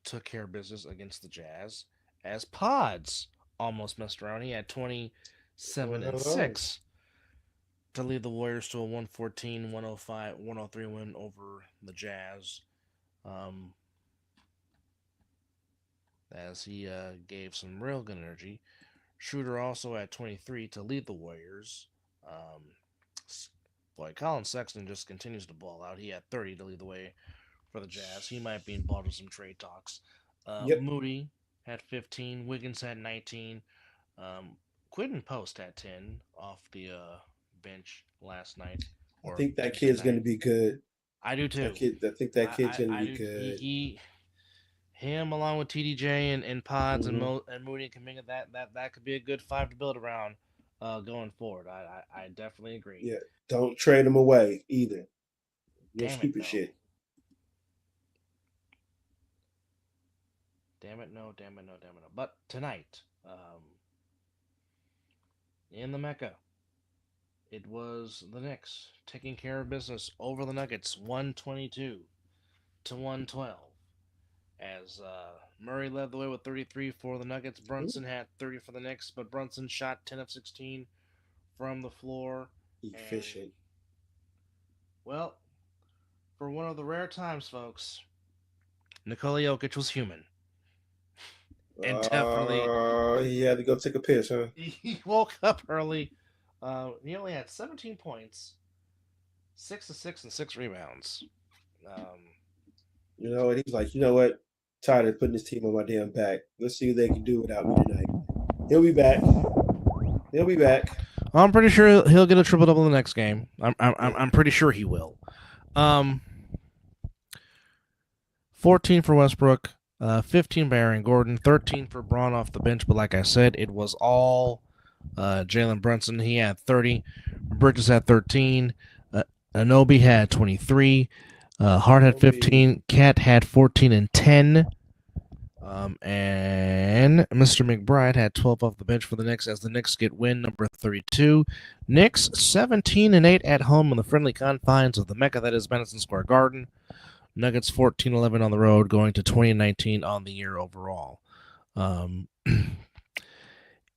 [SPEAKER 2] took care of business against the Jazz as Pods almost messed around. He had 27 and
[SPEAKER 3] Hello.
[SPEAKER 2] 6 to lead the Warriors to a 114, 105, 103 win over the Jazz. Um, as he gave some real good energy. Schroeder also at 23 to lead the Warriors. Um, boy, Colin Sexton just continues to ball out. He had 30 to lead the way for the Jazz. He might be involved with some trade talks.
[SPEAKER 3] Yep.
[SPEAKER 2] Moody had 15. Wiggins had 19. Quinton Post had 10 off the bench last night.
[SPEAKER 3] I
[SPEAKER 2] Or
[SPEAKER 3] think that
[SPEAKER 2] Tuesday
[SPEAKER 3] kid's going to
[SPEAKER 2] night.
[SPEAKER 3] be good.
[SPEAKER 2] I do too.
[SPEAKER 3] I think that kid's going to
[SPEAKER 2] I
[SPEAKER 3] be
[SPEAKER 2] do.
[SPEAKER 3] good.
[SPEAKER 2] Him along with TDJ and Pods
[SPEAKER 3] Mm-hmm.
[SPEAKER 2] and Moody and Kaminga, that could be a good five to build around going forward. I definitely agree.
[SPEAKER 3] Yeah. Don't trade him away either. No
[SPEAKER 2] Damn it,
[SPEAKER 3] stupid
[SPEAKER 2] no.
[SPEAKER 3] shit.
[SPEAKER 2] Damn it, no. But tonight, in the Mecca, it was the Knicks taking care of business over the Nuggets, 122 to 112. As Murray led the way with 33 for the Nuggets. Brunson had 30 for the Knicks, but Brunson shot 10 of 16 from the floor.
[SPEAKER 3] Efficient.
[SPEAKER 2] And, well, for one of the rare times, folks, Nikola Jokic was human. And definitely,
[SPEAKER 3] he had to go take a piss, huh?
[SPEAKER 2] he woke up early. He only had 17 points, 6 to 6, and 6 rebounds.
[SPEAKER 3] You know what? He's like, you know what? Tired of putting this team on my damn back. Let's see what they can do without me tonight. He'll be back. He'll be back.
[SPEAKER 2] I'm pretty sure he'll get a triple double the next game. I'm pretty sure he will. 14 for Westbrook, 15 by Aaron Gordon, 13 for Braun off the bench. But like I said, it was all Jalen Brunson. He had 30. Bridges had 13. Anobi had 23. Hart had 15. Cat had 14 and 10. And Mr. McBride had 12 off the bench for the Knicks as the Knicks get win number 32. Knicks 17 and 8 at home in the friendly confines of the Mecca that is Madison Square Garden. Nuggets 14-11 on the road, going to 20-19 on the year overall.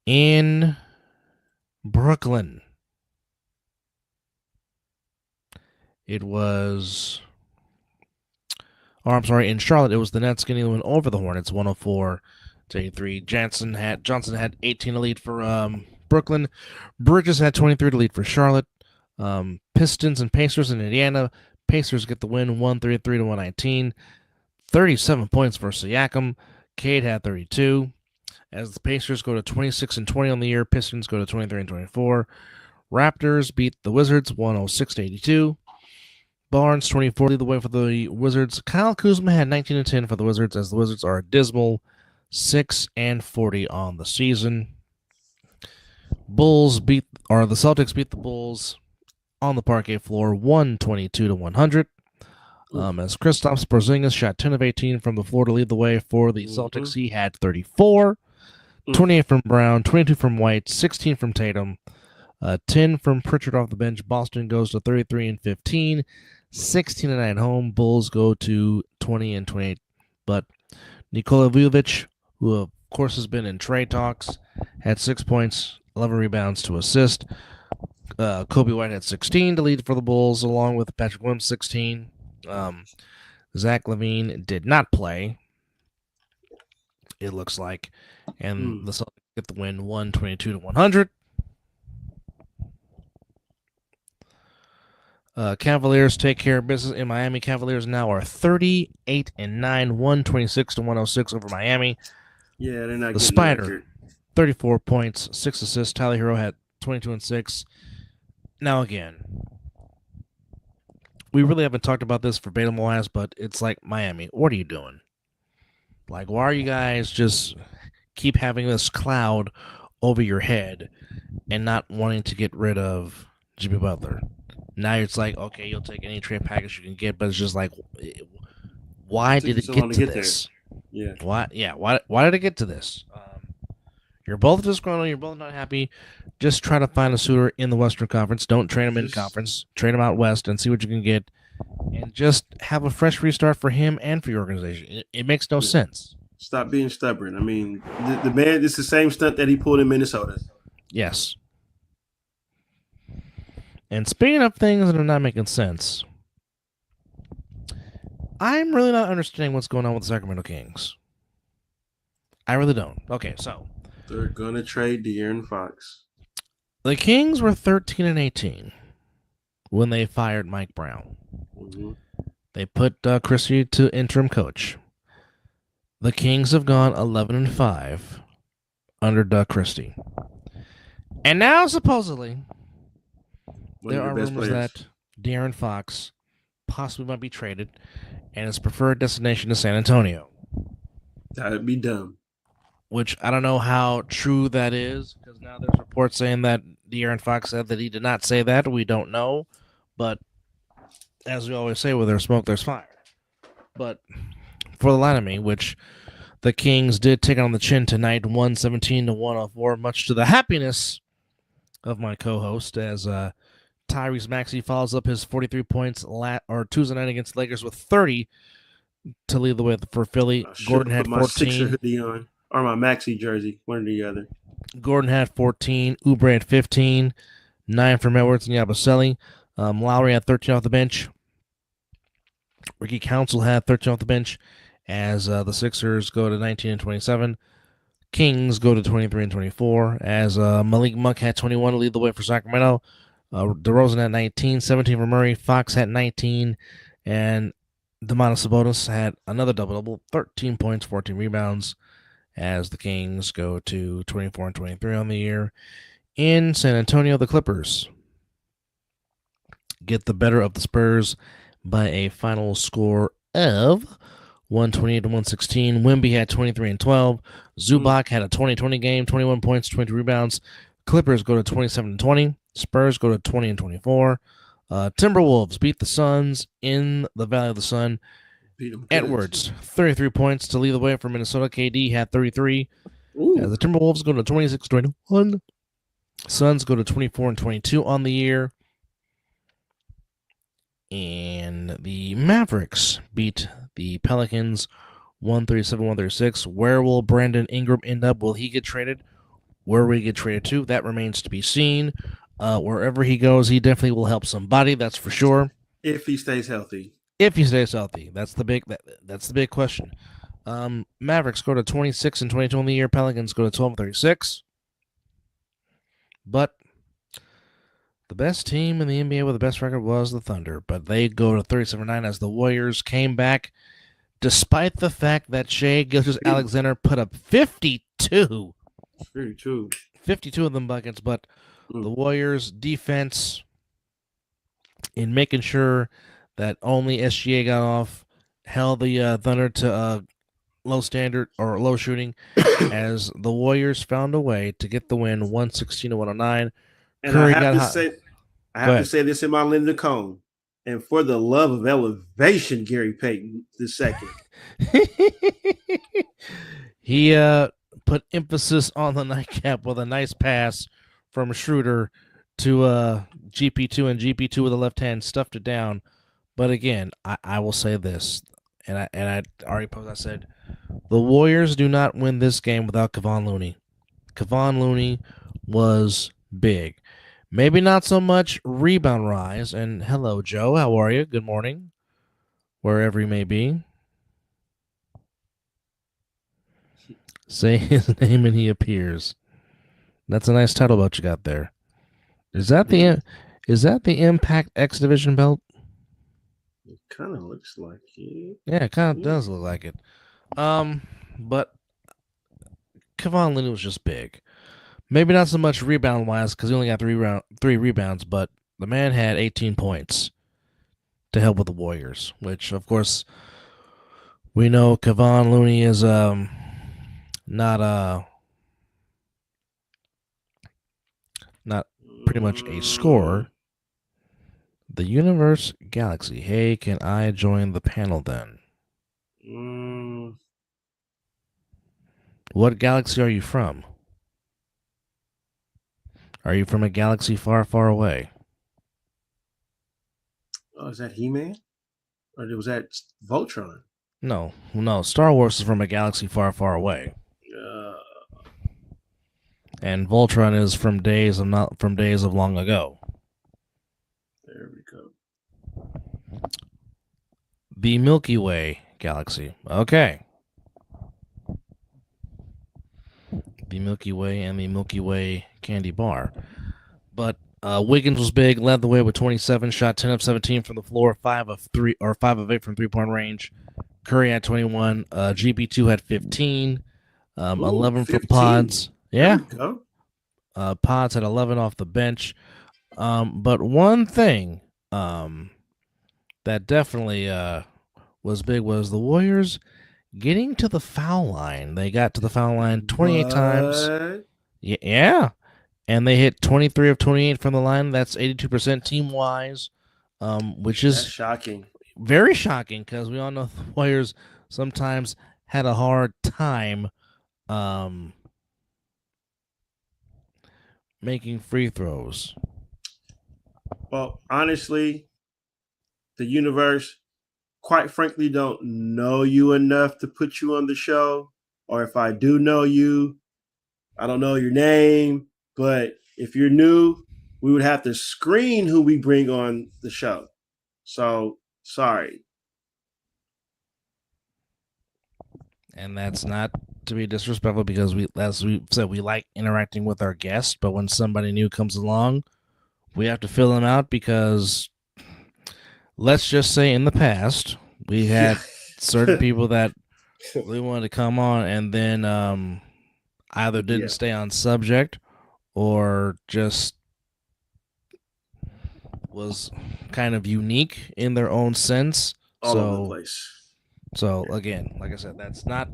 [SPEAKER 2] In Brooklyn, it was... in Charlotte, it was the Nets getting the win over the Hornets, 104-83. Johnson had 18 to lead for Brooklyn. Bridges had 23 to lead for Charlotte. Pistons and Pacers in Indiana. Pacers get the win, 133-119. 37 points for Siakam. Cade had 32. As the Pacers go to 26-20 on the year, Pistons go to 23-24. Raptors beat the Wizards, 106-82. Barnes 24 lead the way for the Wizards. Kyle Kuzma had 19 and 10 for the Wizards, as the Wizards are a dismal 6-40 on the season. The Celtics beat the Bulls on the parquet floor 122-100. As Kristaps Porzingis shot 10 of 18 from the floor to lead the way for the Celtics. He had 34, 28 from Brown, 22 from White, 16 from Tatum, 10 from Pritchard off the bench. Boston goes to 33-15. 16-9 at home. Bulls go to 20-28. But Nikola Vujovic, who of course has been in trade talks, had 6 points, 11 rebounds to assist. Kobe White had 16 to lead for the Bulls, along with Patrick Williams 16. Zach LaVine did not play, it looks like, and the Celtics get the win 122-100. Cavaliers take care of business in Miami. Cavaliers now are 38-9, 126-106 over Miami.
[SPEAKER 3] Yeah, they're not.
[SPEAKER 2] The Spider, 34 points, 6 assists. Tyler Hero had 22 and 6. Now again, we really haven't talked about this verbatim-wise, but it's like, Miami, what are you doing? Like, why are you guys just keep having this cloud over your head and not wanting to get rid of Jimmy Butler? Now it's like, okay, you'll take any trade package you can get, but it's just like, why did it get to this?
[SPEAKER 3] Yeah.
[SPEAKER 2] Why did it get to this? You're both disgruntled. You're both not happy. Just try to find a suitor in the Western Conference. Don't trade him in conference. Trade him out west and see what you can get and just have a fresh restart for him and for your organization. It makes no sense.
[SPEAKER 3] Stop being stubborn. I mean, the man, it's the same stunt that he pulled in Minnesota.
[SPEAKER 2] Yes. And speaking of things that are not making sense, I'm really not understanding what's going on with the Sacramento Kings. I really don't. Okay, so
[SPEAKER 3] They're going to trade De'Aaron Fox.
[SPEAKER 2] the Kings were 13-18 when they fired Mike Brown.
[SPEAKER 3] Mm-hmm.
[SPEAKER 2] They put Christie to interim coach. The Kings have gone 11-5 under Doug Christie. And now, supposedly, there are rumors that De'Aaron Fox possibly might be traded and his preferred destination is San Antonio.
[SPEAKER 3] That'd be dumb.
[SPEAKER 2] Which I don't know how true that is, because now there's reports saying that De'Aaron Fox said that he did not say that. We don't know. But as we always say, where there's smoke, there's fire. But for the line of me, which the Kings did take on the chin tonight, 117-104, much to the happiness of my co-host, as Tyrese Maxey follows up his 43 points Tuesday night against the Lakers with 30 to lead the way for Philly. Gordon had 14.
[SPEAKER 3] My Sixer hoodie on, or my Maxey jersey, one or the other.
[SPEAKER 2] Gordon had 14. Oubre had 15. 9 from Edwards and Yabusele. Lowry had 13 off the bench. Ricky Council had 13 off the bench as the Sixers go to 19-27. Kings go to 23-24 as Malik Monk had 21 to lead the way for Sacramento. DeRozan had 19, 17 for Murray. Fox had 19, and Domantas Sabonis had another double-double, 13 points, 14 rebounds, as the Kings go to 24-23 on the year. In San Antonio, the Clippers get the better of the Spurs by a final score of 128-116. Wemby had 23 and 12. Zubac had a 20-20 game, 21 points, 20 rebounds. Clippers go to 27-20. Spurs go to 20 and 24. Timberwolves beat the Suns in the Valley of the Sun. Edwards, 33 points to lead the way for Minnesota. KD had 33. As the Timberwolves go to 26-21. Suns go to 24 and 22 on the year. And the Mavericks beat the Pelicans 137-136. Where will Brandon Ingram end up? Will he get traded? Where will he get traded to? That remains to be seen. Wherever he goes, he definitely will help somebody. That's for sure.
[SPEAKER 3] If he stays healthy.
[SPEAKER 2] If he stays healthy, that's the big question. Mavericks go to 26 and 22 on the year. Pelicans go to 12 and 36. But the best team in the NBA with the best record was the Thunder, but they go to 37-9 as the Warriors came back, despite the fact that Shai Gilgeous-Alexander put up 52. 52 of them buckets, but the Warriors' defense in making sure that only SGA got off held the Thunder to low standard or low shooting as the Warriors found a way to get the win 116-109.
[SPEAKER 3] And Curry I have to say this in my Linda Cone. And for the love of elevation, Gary Payton II.
[SPEAKER 2] He put emphasis on the nightcap with a nice pass from Schroeder to GP2, and GP2 with the left hand stuffed it down. But again, I will say this, and I already posted. I said the Warriors do not win this game without Kevon Looney. Kevon Looney was big. Maybe not so much rebound rise. And hello, Joe. How are you? Good morning. Wherever you may be. Say his name and he appears. That's a nice title belt you got there. Is that the Impact X Division belt?
[SPEAKER 3] It kind of looks like it.
[SPEAKER 2] Yeah, it kind of does look like it. But Kevon Looney was just big. Maybe not so much rebound-wise because he only got three rebounds, but the man had 18 points to help with the Warriors, which, of course, we know Kevon Looney is not pretty much a scorer. The Universe Galaxy. Hey, can I join the panel then? What galaxy are you from? Are you from a galaxy far, far away?
[SPEAKER 3] Oh, is that He-Man? Or was that Voltron?
[SPEAKER 2] No. Star Wars is from a galaxy far, far away,
[SPEAKER 3] Uh,
[SPEAKER 2] and Voltron is from days of long ago.
[SPEAKER 3] there we go.
[SPEAKER 2] The Milky Way galaxy. Okay. The Milky Way and the Milky Way candy bar. But Wiggins was big, led the way with 27, shot 10 of 17 from the floor, 5 of 8 from 3-point range. Curry had 21. GP2 had 15, 11 for
[SPEAKER 3] 15.
[SPEAKER 2] Pods. Yeah.
[SPEAKER 3] There we go.
[SPEAKER 2] Pods had 11 off the bench. But one thing that definitely was big was the Warriors getting to the foul line. They got to the foul line 28 times. Yeah. And they hit 23 of 28 from the line. That's 82% team-wise, which is
[SPEAKER 3] That's shocking.
[SPEAKER 2] very shocking because we all know the Warriors sometimes had a hard time making free throws.
[SPEAKER 3] Well, honestly, the universe, quite frankly, don't know you enough to put you on the show. Or if I do know you, I don't know your name. But if you're new, we would have to screen who we bring on the show. So, sorry.
[SPEAKER 2] And that's not to be disrespectful because as we said, we like interacting with our guests. But when somebody new comes along, we have to fill them out because let's just say in the past, we had certain people that we wanted to come on and then either didn't stay on subject or just was kind of unique in their own sense.
[SPEAKER 3] All over the place.
[SPEAKER 2] So again, like I said, that's not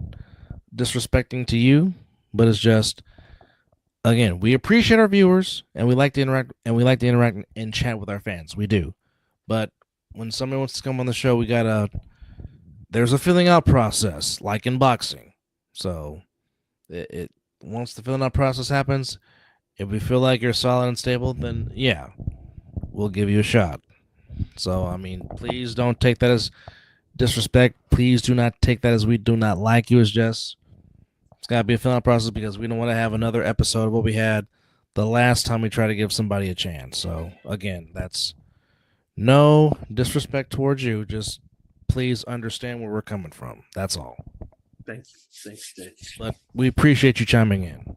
[SPEAKER 2] disrespecting to you, but it's just, again, we appreciate our viewers and we like to interact and chat with our fans. We do. But when somebody wants to come on the show, there's a filling out process, like in boxing. So it once the filling out process happens, if we feel like you're solid and stable, then yeah, we'll give you a shot. So, I mean, please don't take that as disrespect. Please do not take that as we do not like you. It's got to be a filling out process because we don't want to have another episode of what we had the last time we tried to give somebody a chance. So, again, that's no disrespect towards you. Just please understand where we're coming from. That's all.
[SPEAKER 3] Thank you.
[SPEAKER 2] But we appreciate you chiming in.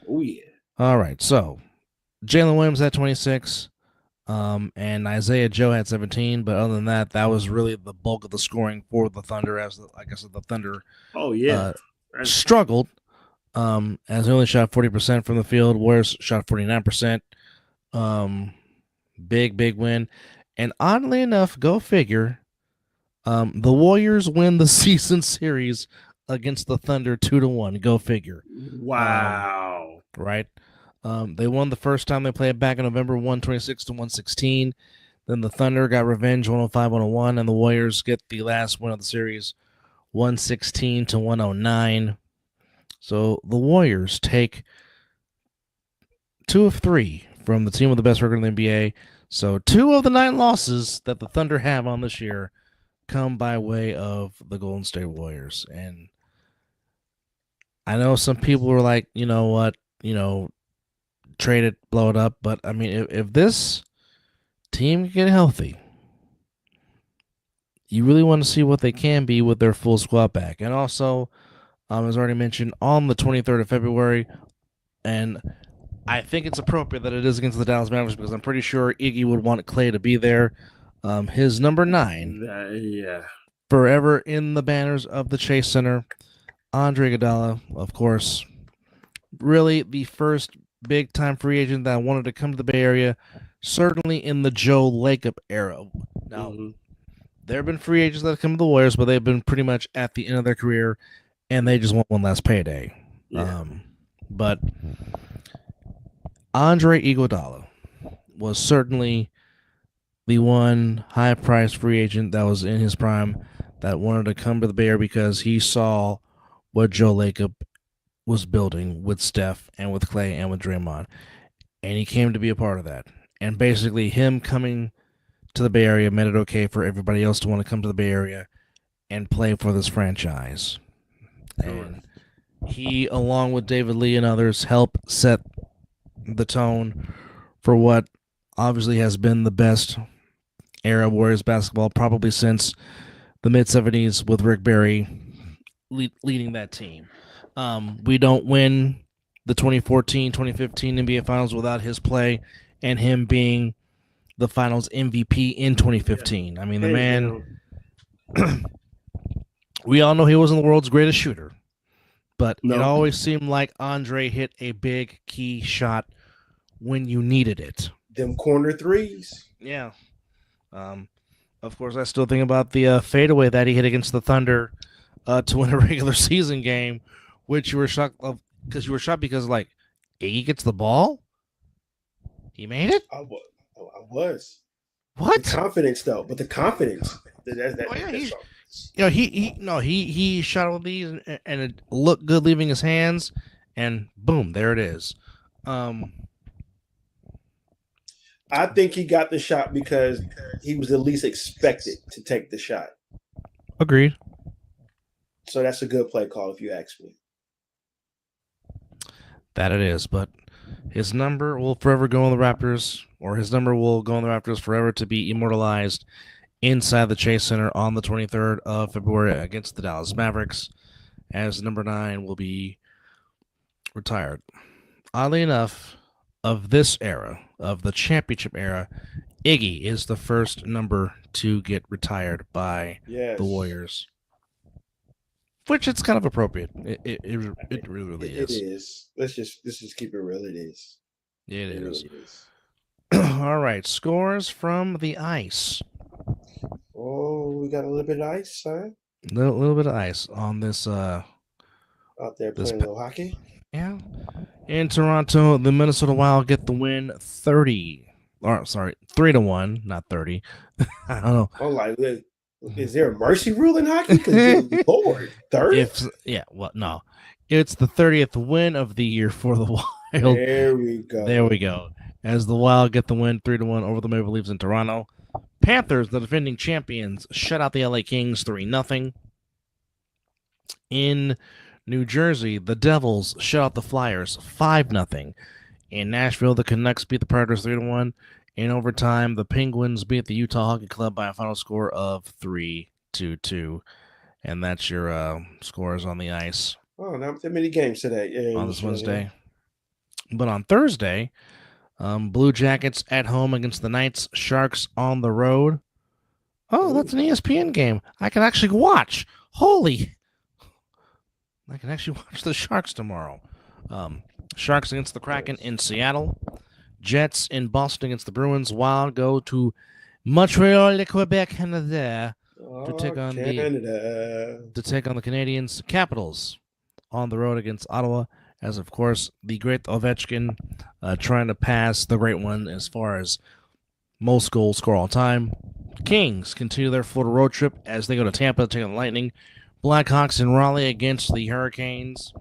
[SPEAKER 3] Oh, yeah.
[SPEAKER 2] All right, so Jalen Williams had 26, and Isaiah Joe had 17. But other than that, that was really the bulk of the scoring for the Thunder. Like I said, the Thunder struggled as they only shot 40% from the field. Warriors shot 49%. Big win. And oddly enough, go figure, the Warriors win the season series against the Thunder 2-1. Go figure.
[SPEAKER 3] Wow.
[SPEAKER 2] Right? They won the first time they played back in November, 126-116. Then the Thunder got revenge, 105-101, and the Warriors get the last win of the series, 116-109. So the Warriors take 2 of 3 from the team with the best record in the NBA. So 2 of the 9 losses that the Thunder have on this year come by way of the Golden State Warriors. And I know some people were like, you know what, trade it, blow it up. But, I mean, if this team can get healthy, you really want to see what they can be with their full squad back. And also, as already mentioned, on the 23rd of February, and I think it's appropriate that it is against the Dallas Mavericks because I'm pretty sure Iggy would want Clay to be there. His number 9, forever in the banners of the Chase Center, Andre Iguodala, of course, really the first big-time free agent that wanted to come to the Bay Area, certainly in the Joe Lacob era. Now, there have been free agents that have come to the Warriors, but they've been pretty much at the end of their career, and they just want one last payday.
[SPEAKER 3] Yeah.
[SPEAKER 2] But Andre Iguodala was certainly the one high-priced free agent that was in his prime that wanted to come to the Bay Area because he saw what Joe Lacob was building with Steph and with Clay and with Draymond. And he came to be a part of that. and basically him coming to the Bay Area made it okay for everybody else to want to come to the Bay Area and play for this franchise. And he, along with David Lee and others, helped set the tone for what obviously has been the best era of Warriors basketball probably since the mid-'70s with Rick Barry leading that team. We don't win the 2014-2015 NBA Finals without his play and him being the Finals MVP in 2015. I mean, the man, we all know he wasn't the world's greatest shooter, but it always seemed like Andre hit a big key shot when you needed it.
[SPEAKER 3] Them corner threes.
[SPEAKER 2] Yeah. Of course, I still think about the fadeaway that he hit against the Thunder to win a regular season game, which you were shocked of because like Iggy gets the ball. He made it.
[SPEAKER 3] I was.
[SPEAKER 2] What?
[SPEAKER 3] The confidence, though. But the confidence.
[SPEAKER 2] He shot with these and it looked good leaving his hands, and boom, there it is.
[SPEAKER 3] I think he got the shot because he was at least expected to take the shot.
[SPEAKER 2] Agreed.
[SPEAKER 3] So that's a good play call if you ask me.
[SPEAKER 2] That it is, but his number will forever go on the Raptors, or his number will go on the Raptors forever to be immortalized inside the Chase Center on the 23rd of February against the Dallas Mavericks, as number 9 will be retired. Oddly enough, of this era, of the championship era, Iggy is the first number to get retired by the Warriors. Which it's kind of appropriate. It really is.
[SPEAKER 3] It is. Let's just keep it real. It is.
[SPEAKER 2] It is. Really is. All right. Scores from the ice.
[SPEAKER 3] Oh, we got a little bit of ice, huh?
[SPEAKER 2] A little bit of ice on this.
[SPEAKER 3] Out there playing a little hockey.
[SPEAKER 2] Yeah. In Toronto, the Minnesota Wild get the win 3-1, not 30. I don't know.
[SPEAKER 3] Oh, like, is there a mercy rule in hockey? Because Lord, 30?
[SPEAKER 2] No. It's the 30th win of the year for the Wild.
[SPEAKER 3] There we go.
[SPEAKER 2] As the Wild get the win 3-1 over the Maple Leafs in Toronto. Panthers, the defending champions, shut out the LA Kings 3-0. In New Jersey, the Devils shut out the Flyers 5-0. In Nashville, the Canucks beat the Predators 3-1. In overtime, the Penguins beat the Utah Hockey Club by a final score of 3-2. And that's your scores on the ice.
[SPEAKER 3] Oh, not that many games today.
[SPEAKER 2] On this Wednesday. But on Thursday, Blue Jackets at home against the Knights, Sharks on the road. Oh, that's an ESPN game. I can actually watch. I can actually watch the Sharks tomorrow. Sharks against the Kraken in Seattle. Jets in Boston against the Bruins. Wild go to Montreal, Quebec, Canada to take on the Canadians. Capitals on the road against Ottawa, as of course the great Ovechkin trying to pass the great one as far as most goals score all time. Kings continue their Florida road trip as they go to Tampa to take on the Lightning. Blackhawks in Raleigh against the Hurricanes.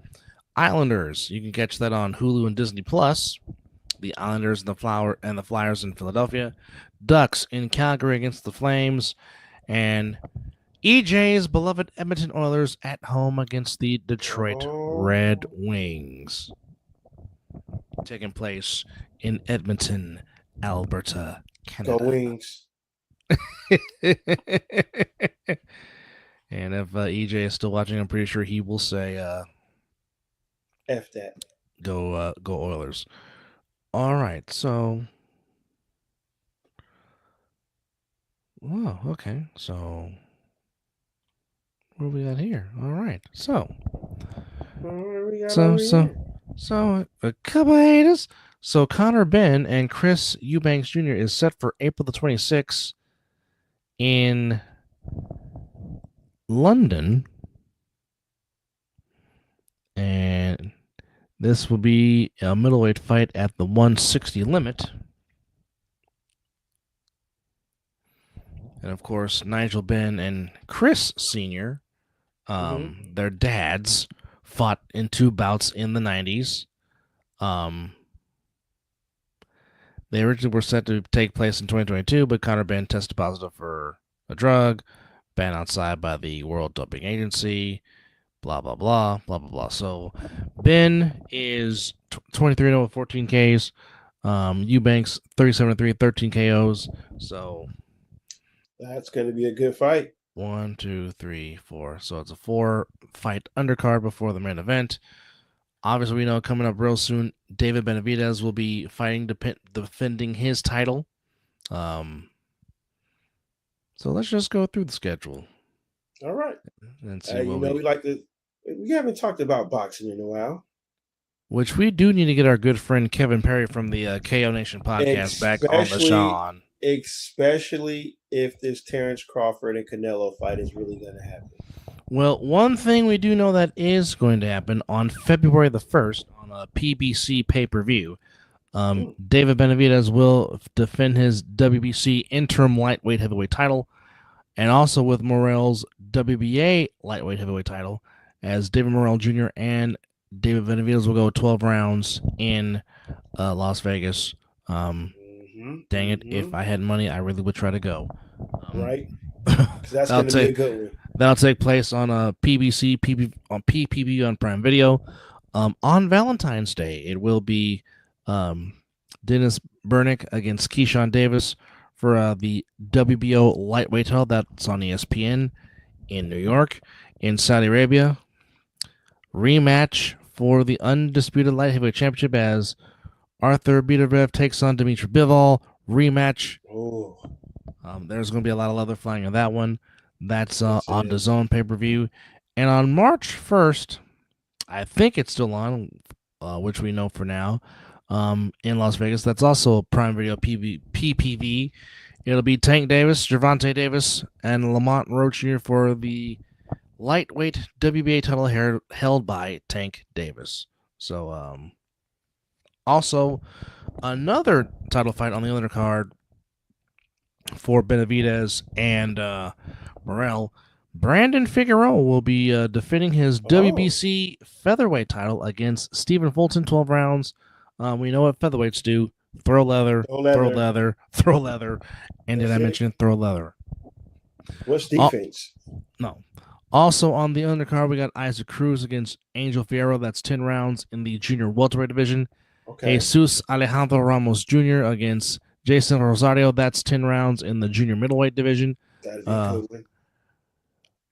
[SPEAKER 2] Islanders, you can catch that on Hulu and Disney Plus. The Islanders and the Flyers in Philadelphia. Ducks in Calgary against the Flames. And EJ's beloved Edmonton Oilers at home against the Detroit Red Wings. Taking place in Edmonton, Alberta, Canada.
[SPEAKER 3] Go Wings.
[SPEAKER 2] And if EJ is still watching, I'm pretty sure he will say,
[SPEAKER 3] F that.
[SPEAKER 2] Go Oilers. All right, so... Oh, okay. So, what do we got here? All right. So, a couple of haters. So, Connor Ben and Chris Eubanks Jr. is set for April the 26th in London. And this will be a middleweight fight at the 160 limit. And, of course, Nigel Benn and Chris Sr., their dads, fought in 2 bouts in the 90s. They originally were set to take place in 2022, but Conor Ben tested positive for a drug, banned outside by the World Doping Agency, blah, blah, blah, blah, blah, blah. So Ben is 23-0 with 14 Ks. Eubanks 37-3, 13 KOs. So
[SPEAKER 3] That's going to be a good fight.
[SPEAKER 2] 1, 2, 3, 4. So it's a 4-fight undercard before the main event. Obviously, we know coming up real soon, David Benavidez will be fighting, defending his title. So let's just go through the schedule.
[SPEAKER 3] All right.
[SPEAKER 2] And see what
[SPEAKER 3] we haven't talked about boxing in a while.
[SPEAKER 2] Which we do need to get our good friend Kevin Perry from the KO Nation podcast back on the show.
[SPEAKER 3] Especially if this Terrence Crawford and Canelo fight is really going to happen.
[SPEAKER 2] Well, one thing we do know that is going to happen on February the 1st on a PBC pay-per-view. David Benavidez will defend his WBC interim lightweight heavyweight title, and also with Morrell's WBA lightweight heavyweight title, as David Morrell Jr. and David Benavidez will go 12 rounds in Las Vegas. Dang it, if I had money, I really would try to go.
[SPEAKER 3] Right? Because that's going to be a good one.
[SPEAKER 2] That'll take place on PBC, on PPV on Prime Video. On Valentine's Day, it will be Dennis Bernick against Keyshawn Davis for the WBO lightweight title. That's on ESPN in New York. In Saudi Arabia, rematch for the undisputed light heavyweight championship as Arthur Beterbiev takes on Dmitry Bivol. Rematch.
[SPEAKER 3] Oh.
[SPEAKER 2] There's going to be a lot of leather flying on that one. That's on the DAZN pay-per-view. And on March 1st, I think it's still on, which we know for now, in Las Vegas. That's also Prime Video PPV. It'll be Tank Davis, Gervonta Davis, and Lamont Roach Jr. for the lightweight WBA title held by Tank Davis. So, also, another title fight on the undercard for Benavidez and Morrell. Brandon Figueroa will be defending his WBC featherweight title against Stephen Fulton, 12 rounds. We know what featherweights do. Throw leather, throw leather, throw leather. And did I mention throw leather?
[SPEAKER 3] What's defense?
[SPEAKER 2] No. Also on the undercard, we got Isaac Cruz against Angel Fierro. That's 10 rounds in the junior welterweight division.
[SPEAKER 3] Okay.
[SPEAKER 2] Jesus Alejandro Ramos Jr. against Jason Rosario. That's 10 rounds in the junior middleweight division.
[SPEAKER 3] That'd be a good one.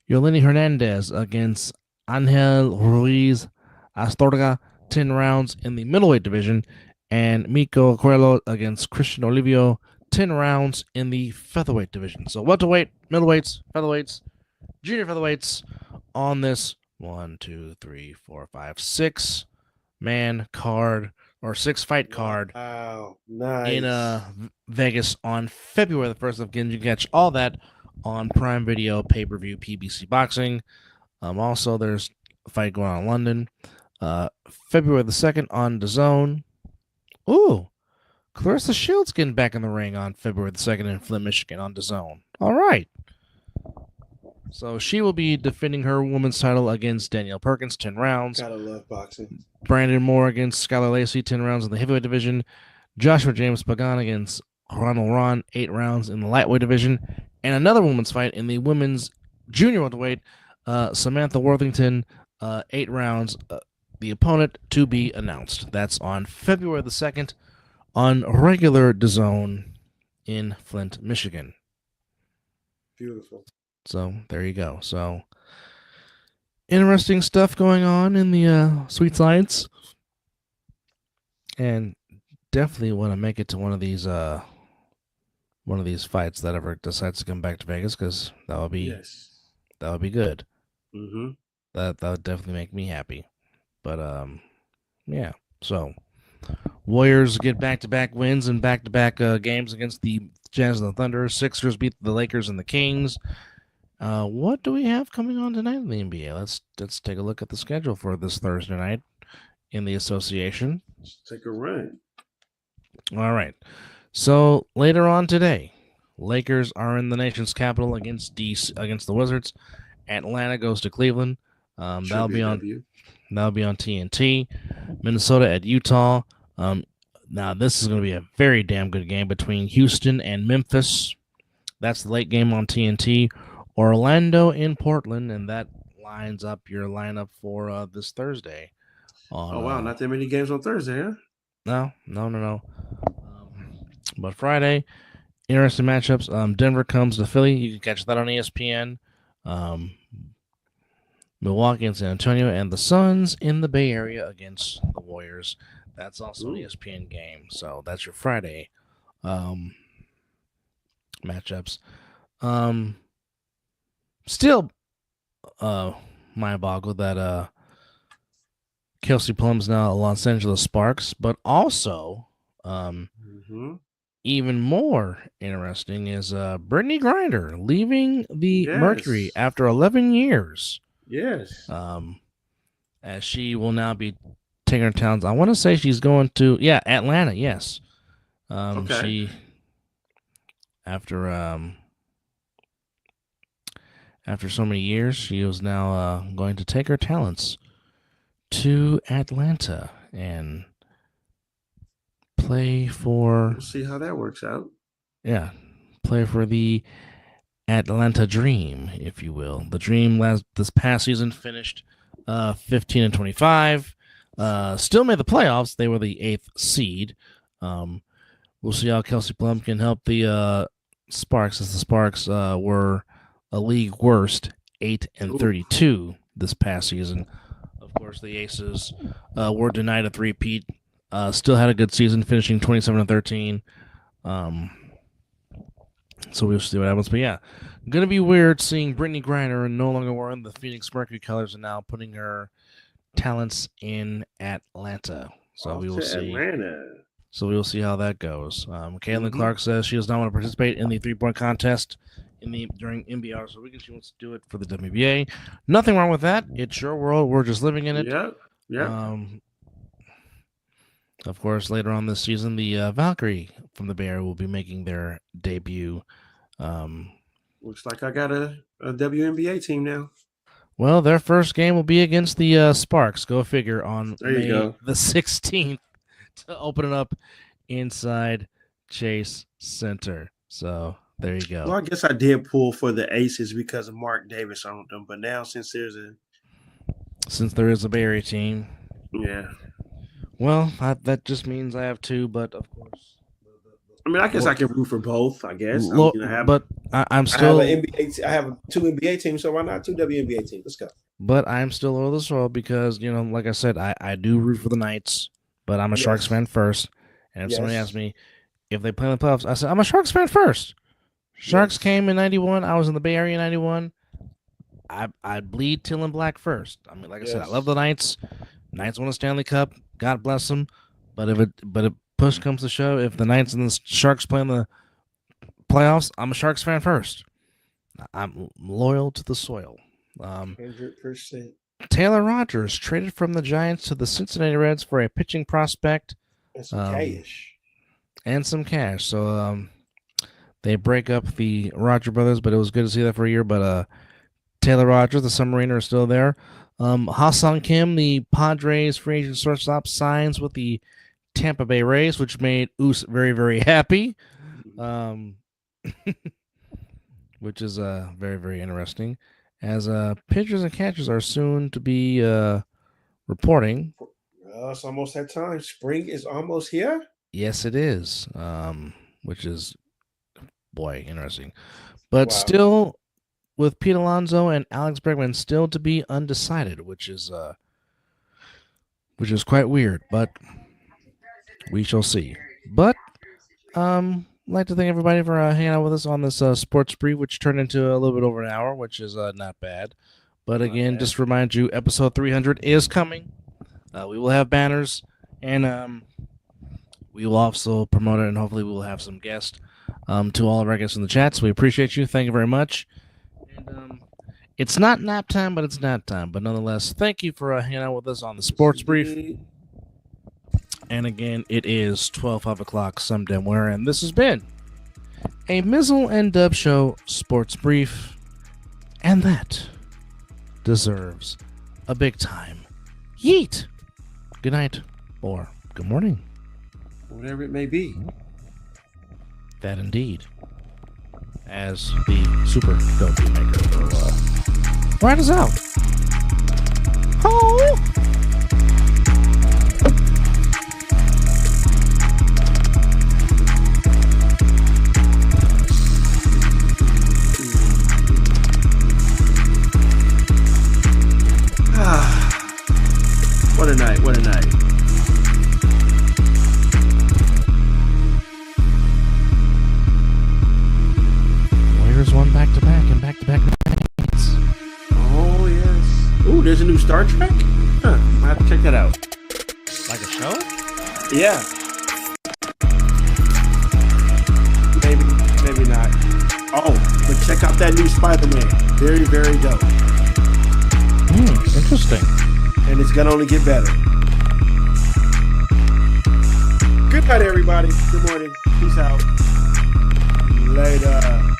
[SPEAKER 2] Yolini Hernandez against Angel Ruiz Astorga, 10 rounds in the middleweight division. And Miko Coelho against Christian Olivio, 10 rounds in the featherweight division. So welterweight, middleweights, featherweights, junior featherweights on this 6-man card or 6-fight card.
[SPEAKER 3] Wow, nice.
[SPEAKER 2] In Vegas on February the 1st. Again, you can catch all that on Prime Video pay-per-view PBC Boxing. Also, there's a fight going on in London. February the 2nd on DAZN. Ooh, Clarissa Shields getting back in the ring on February the 2nd in Flint, Michigan on DAZN. All right. So she will be defending her women's title against Danielle Perkins, 10 rounds.
[SPEAKER 3] Gotta love boxing.
[SPEAKER 2] Brandon Moore against Skylar Lacey, 10 rounds in the heavyweight division. Joshua James Pagan against Ronald Ron, 8 rounds in the lightweight division. And another women's fight in the women's junior welterweight, Samantha Worthington, 8 rounds. The opponent to be announced. That's on February the 2nd on regular DAZN in Flint, Michigan.
[SPEAKER 3] Beautiful.
[SPEAKER 2] So there you go. So interesting stuff going on in the Sweet Science, and definitely want to make it to one of these fights that ever decides to come back to Vegas, because that would be good.
[SPEAKER 3] Mm-hmm.
[SPEAKER 2] That would definitely make me happy. But yeah. So Warriors get back-to-back wins and back-to-back games against the Jazz and the Thunder. Sixers beat the Lakers and the Kings. What do we have coming on tonight in the NBA? Let's take a look at the schedule for this Thursday night in the association.
[SPEAKER 3] Let's take a run.
[SPEAKER 2] All right. So later on today, Lakers are in the nation's capital against the Wizards. Atlanta goes to Cleveland. That'll be on TNT. Minnesota at Utah. Now, this is going to be a very damn good game between Houston and Memphis. That's the late game on TNT. Orlando in Portland, and that lines up your lineup for this Thursday.
[SPEAKER 3] Oh, wow. Not that many games on Thursday, huh?
[SPEAKER 2] No. But Friday, interesting matchups. Denver comes to Philly. You can catch that on ESPN. Milwaukee and San Antonio, and the Suns in the Bay Area against the Warriors. That's also an ESPN game. So that's your Friday matchups. Still mind-boggled that Kelsey Plum's now Los Angeles Sparks, but also even more interesting is Brittany Griner leaving the Mercury after 11 years.
[SPEAKER 3] Yes.
[SPEAKER 2] As she will now be taking her talents. I want to say she's going to Atlanta. Yes. She after so many years, she was now going to take her talents to Atlanta and play for.
[SPEAKER 3] We'll see how that works out.
[SPEAKER 2] Yeah, play for the Atlanta Dream, if you will. The Dream this past season finished 15-25. Still made the playoffs. They were the 8th seed. We'll see how Kelsey Plum can help the Sparks, as the Sparks were a league worst 8-32 this past season. Of course, the Aces were denied a three-peat. Still had a good season, finishing 27-13. So we'll see what happens. But yeah, going to be weird seeing Brittany Griner no longer wearing the Phoenix Mercury colors and now putting her talents in Atlanta. So we will see. So we will see how that goes. Caitlin Clark says she does not want to participate in the 3-point contest during NBR, so she wants to do it for the WBA. Nothing wrong with that. It's your world. We're just living in it.
[SPEAKER 3] Yeah.
[SPEAKER 2] Of course, later on this season, the Valkyrie from the Bay Area will be making their debut.
[SPEAKER 3] Looks like I got a WNBA team now.
[SPEAKER 2] Well, their first game will be against the Sparks. Go figure, on May the 16th to open it up inside Chase Center. So there you go.
[SPEAKER 3] Well, I guess I did pull for the Aces because of Mark Davis on them, but now since there is a
[SPEAKER 2] Bay Area team, well, that just means I have two, but of course.
[SPEAKER 3] I mean, I guess I can root for both. I guess,
[SPEAKER 2] I'm still.
[SPEAKER 3] I have 2 NBA teams, so why not 2 WNBA teams? Let's go.
[SPEAKER 2] But I'm still over the soil because like I said, I do root for the Knights, but I'm a Sharks fan first. And if somebody asks me if they play in the playoffs, I said I'm a Sharks fan first. Sharks came in '91. I was in the Bay Area in '91. I'd bleed teal and black first. I mean, like I said, I love the Knights. Knights won a Stanley Cup. God bless them. But if push comes to shove, if the Knights and the Sharks play in the playoffs, I'm a Sharks fan first. I'm loyal to the soil.
[SPEAKER 3] 100%.
[SPEAKER 2] Taylor Rogers traded from the Giants to the Cincinnati Reds for a pitching prospect.
[SPEAKER 3] And some cash.
[SPEAKER 2] And some cash. So they break up the Roger brothers, but it was good to see that for a year. But Taylor Rogers, the submariner, is still there. Ha-Sung Kim, the Padres free agent shortstop, signs with the Tampa Bay Rays, which made Oos very, very happy. Which is very, very interesting. As pitchers and catchers are soon to be reporting.
[SPEAKER 3] It's almost that time. Spring is almost here.
[SPEAKER 2] Yes, it is. Which is, interesting. But still, with Pete Alonso and Alex Bregman still to be undecided, which is quite weird. But we shall see. But I'd like to thank everybody for hanging out with us on this sports brief, which turned into a little bit over an hour, which is not bad. But again, just to remind you, episode 300 is coming. We will have banners, and we will also promote it, and hopefully we will have some guests to all of our guests in the chat. So we appreciate you. Thank you very much. And it's not nap time, but it's nap time. But nonetheless, thank you for hanging out with us on the sports brief. And again, it is 5 o'clock some damn where, and this has been a Mizzle and Dub Show sports brief, and that deserves a big time yeet. Good night or good morning.
[SPEAKER 3] whatever it may be.
[SPEAKER 2] That indeed. As the super filthy maker will ride us out. Oh!
[SPEAKER 3] What a night, what a night.
[SPEAKER 2] Warriors won back-to-back and back-to-back nights.
[SPEAKER 3] Oh, yes. Ooh, there's a new Star Trek? Huh, I have to check that out.
[SPEAKER 2] Like a show?
[SPEAKER 3] Yeah. Maybe not. Oh, but check out that new Spider-Man. Very, very dope.
[SPEAKER 2] Interesting.
[SPEAKER 3] And it's gonna only get better. Good night, everybody. Good morning. Peace out. Later.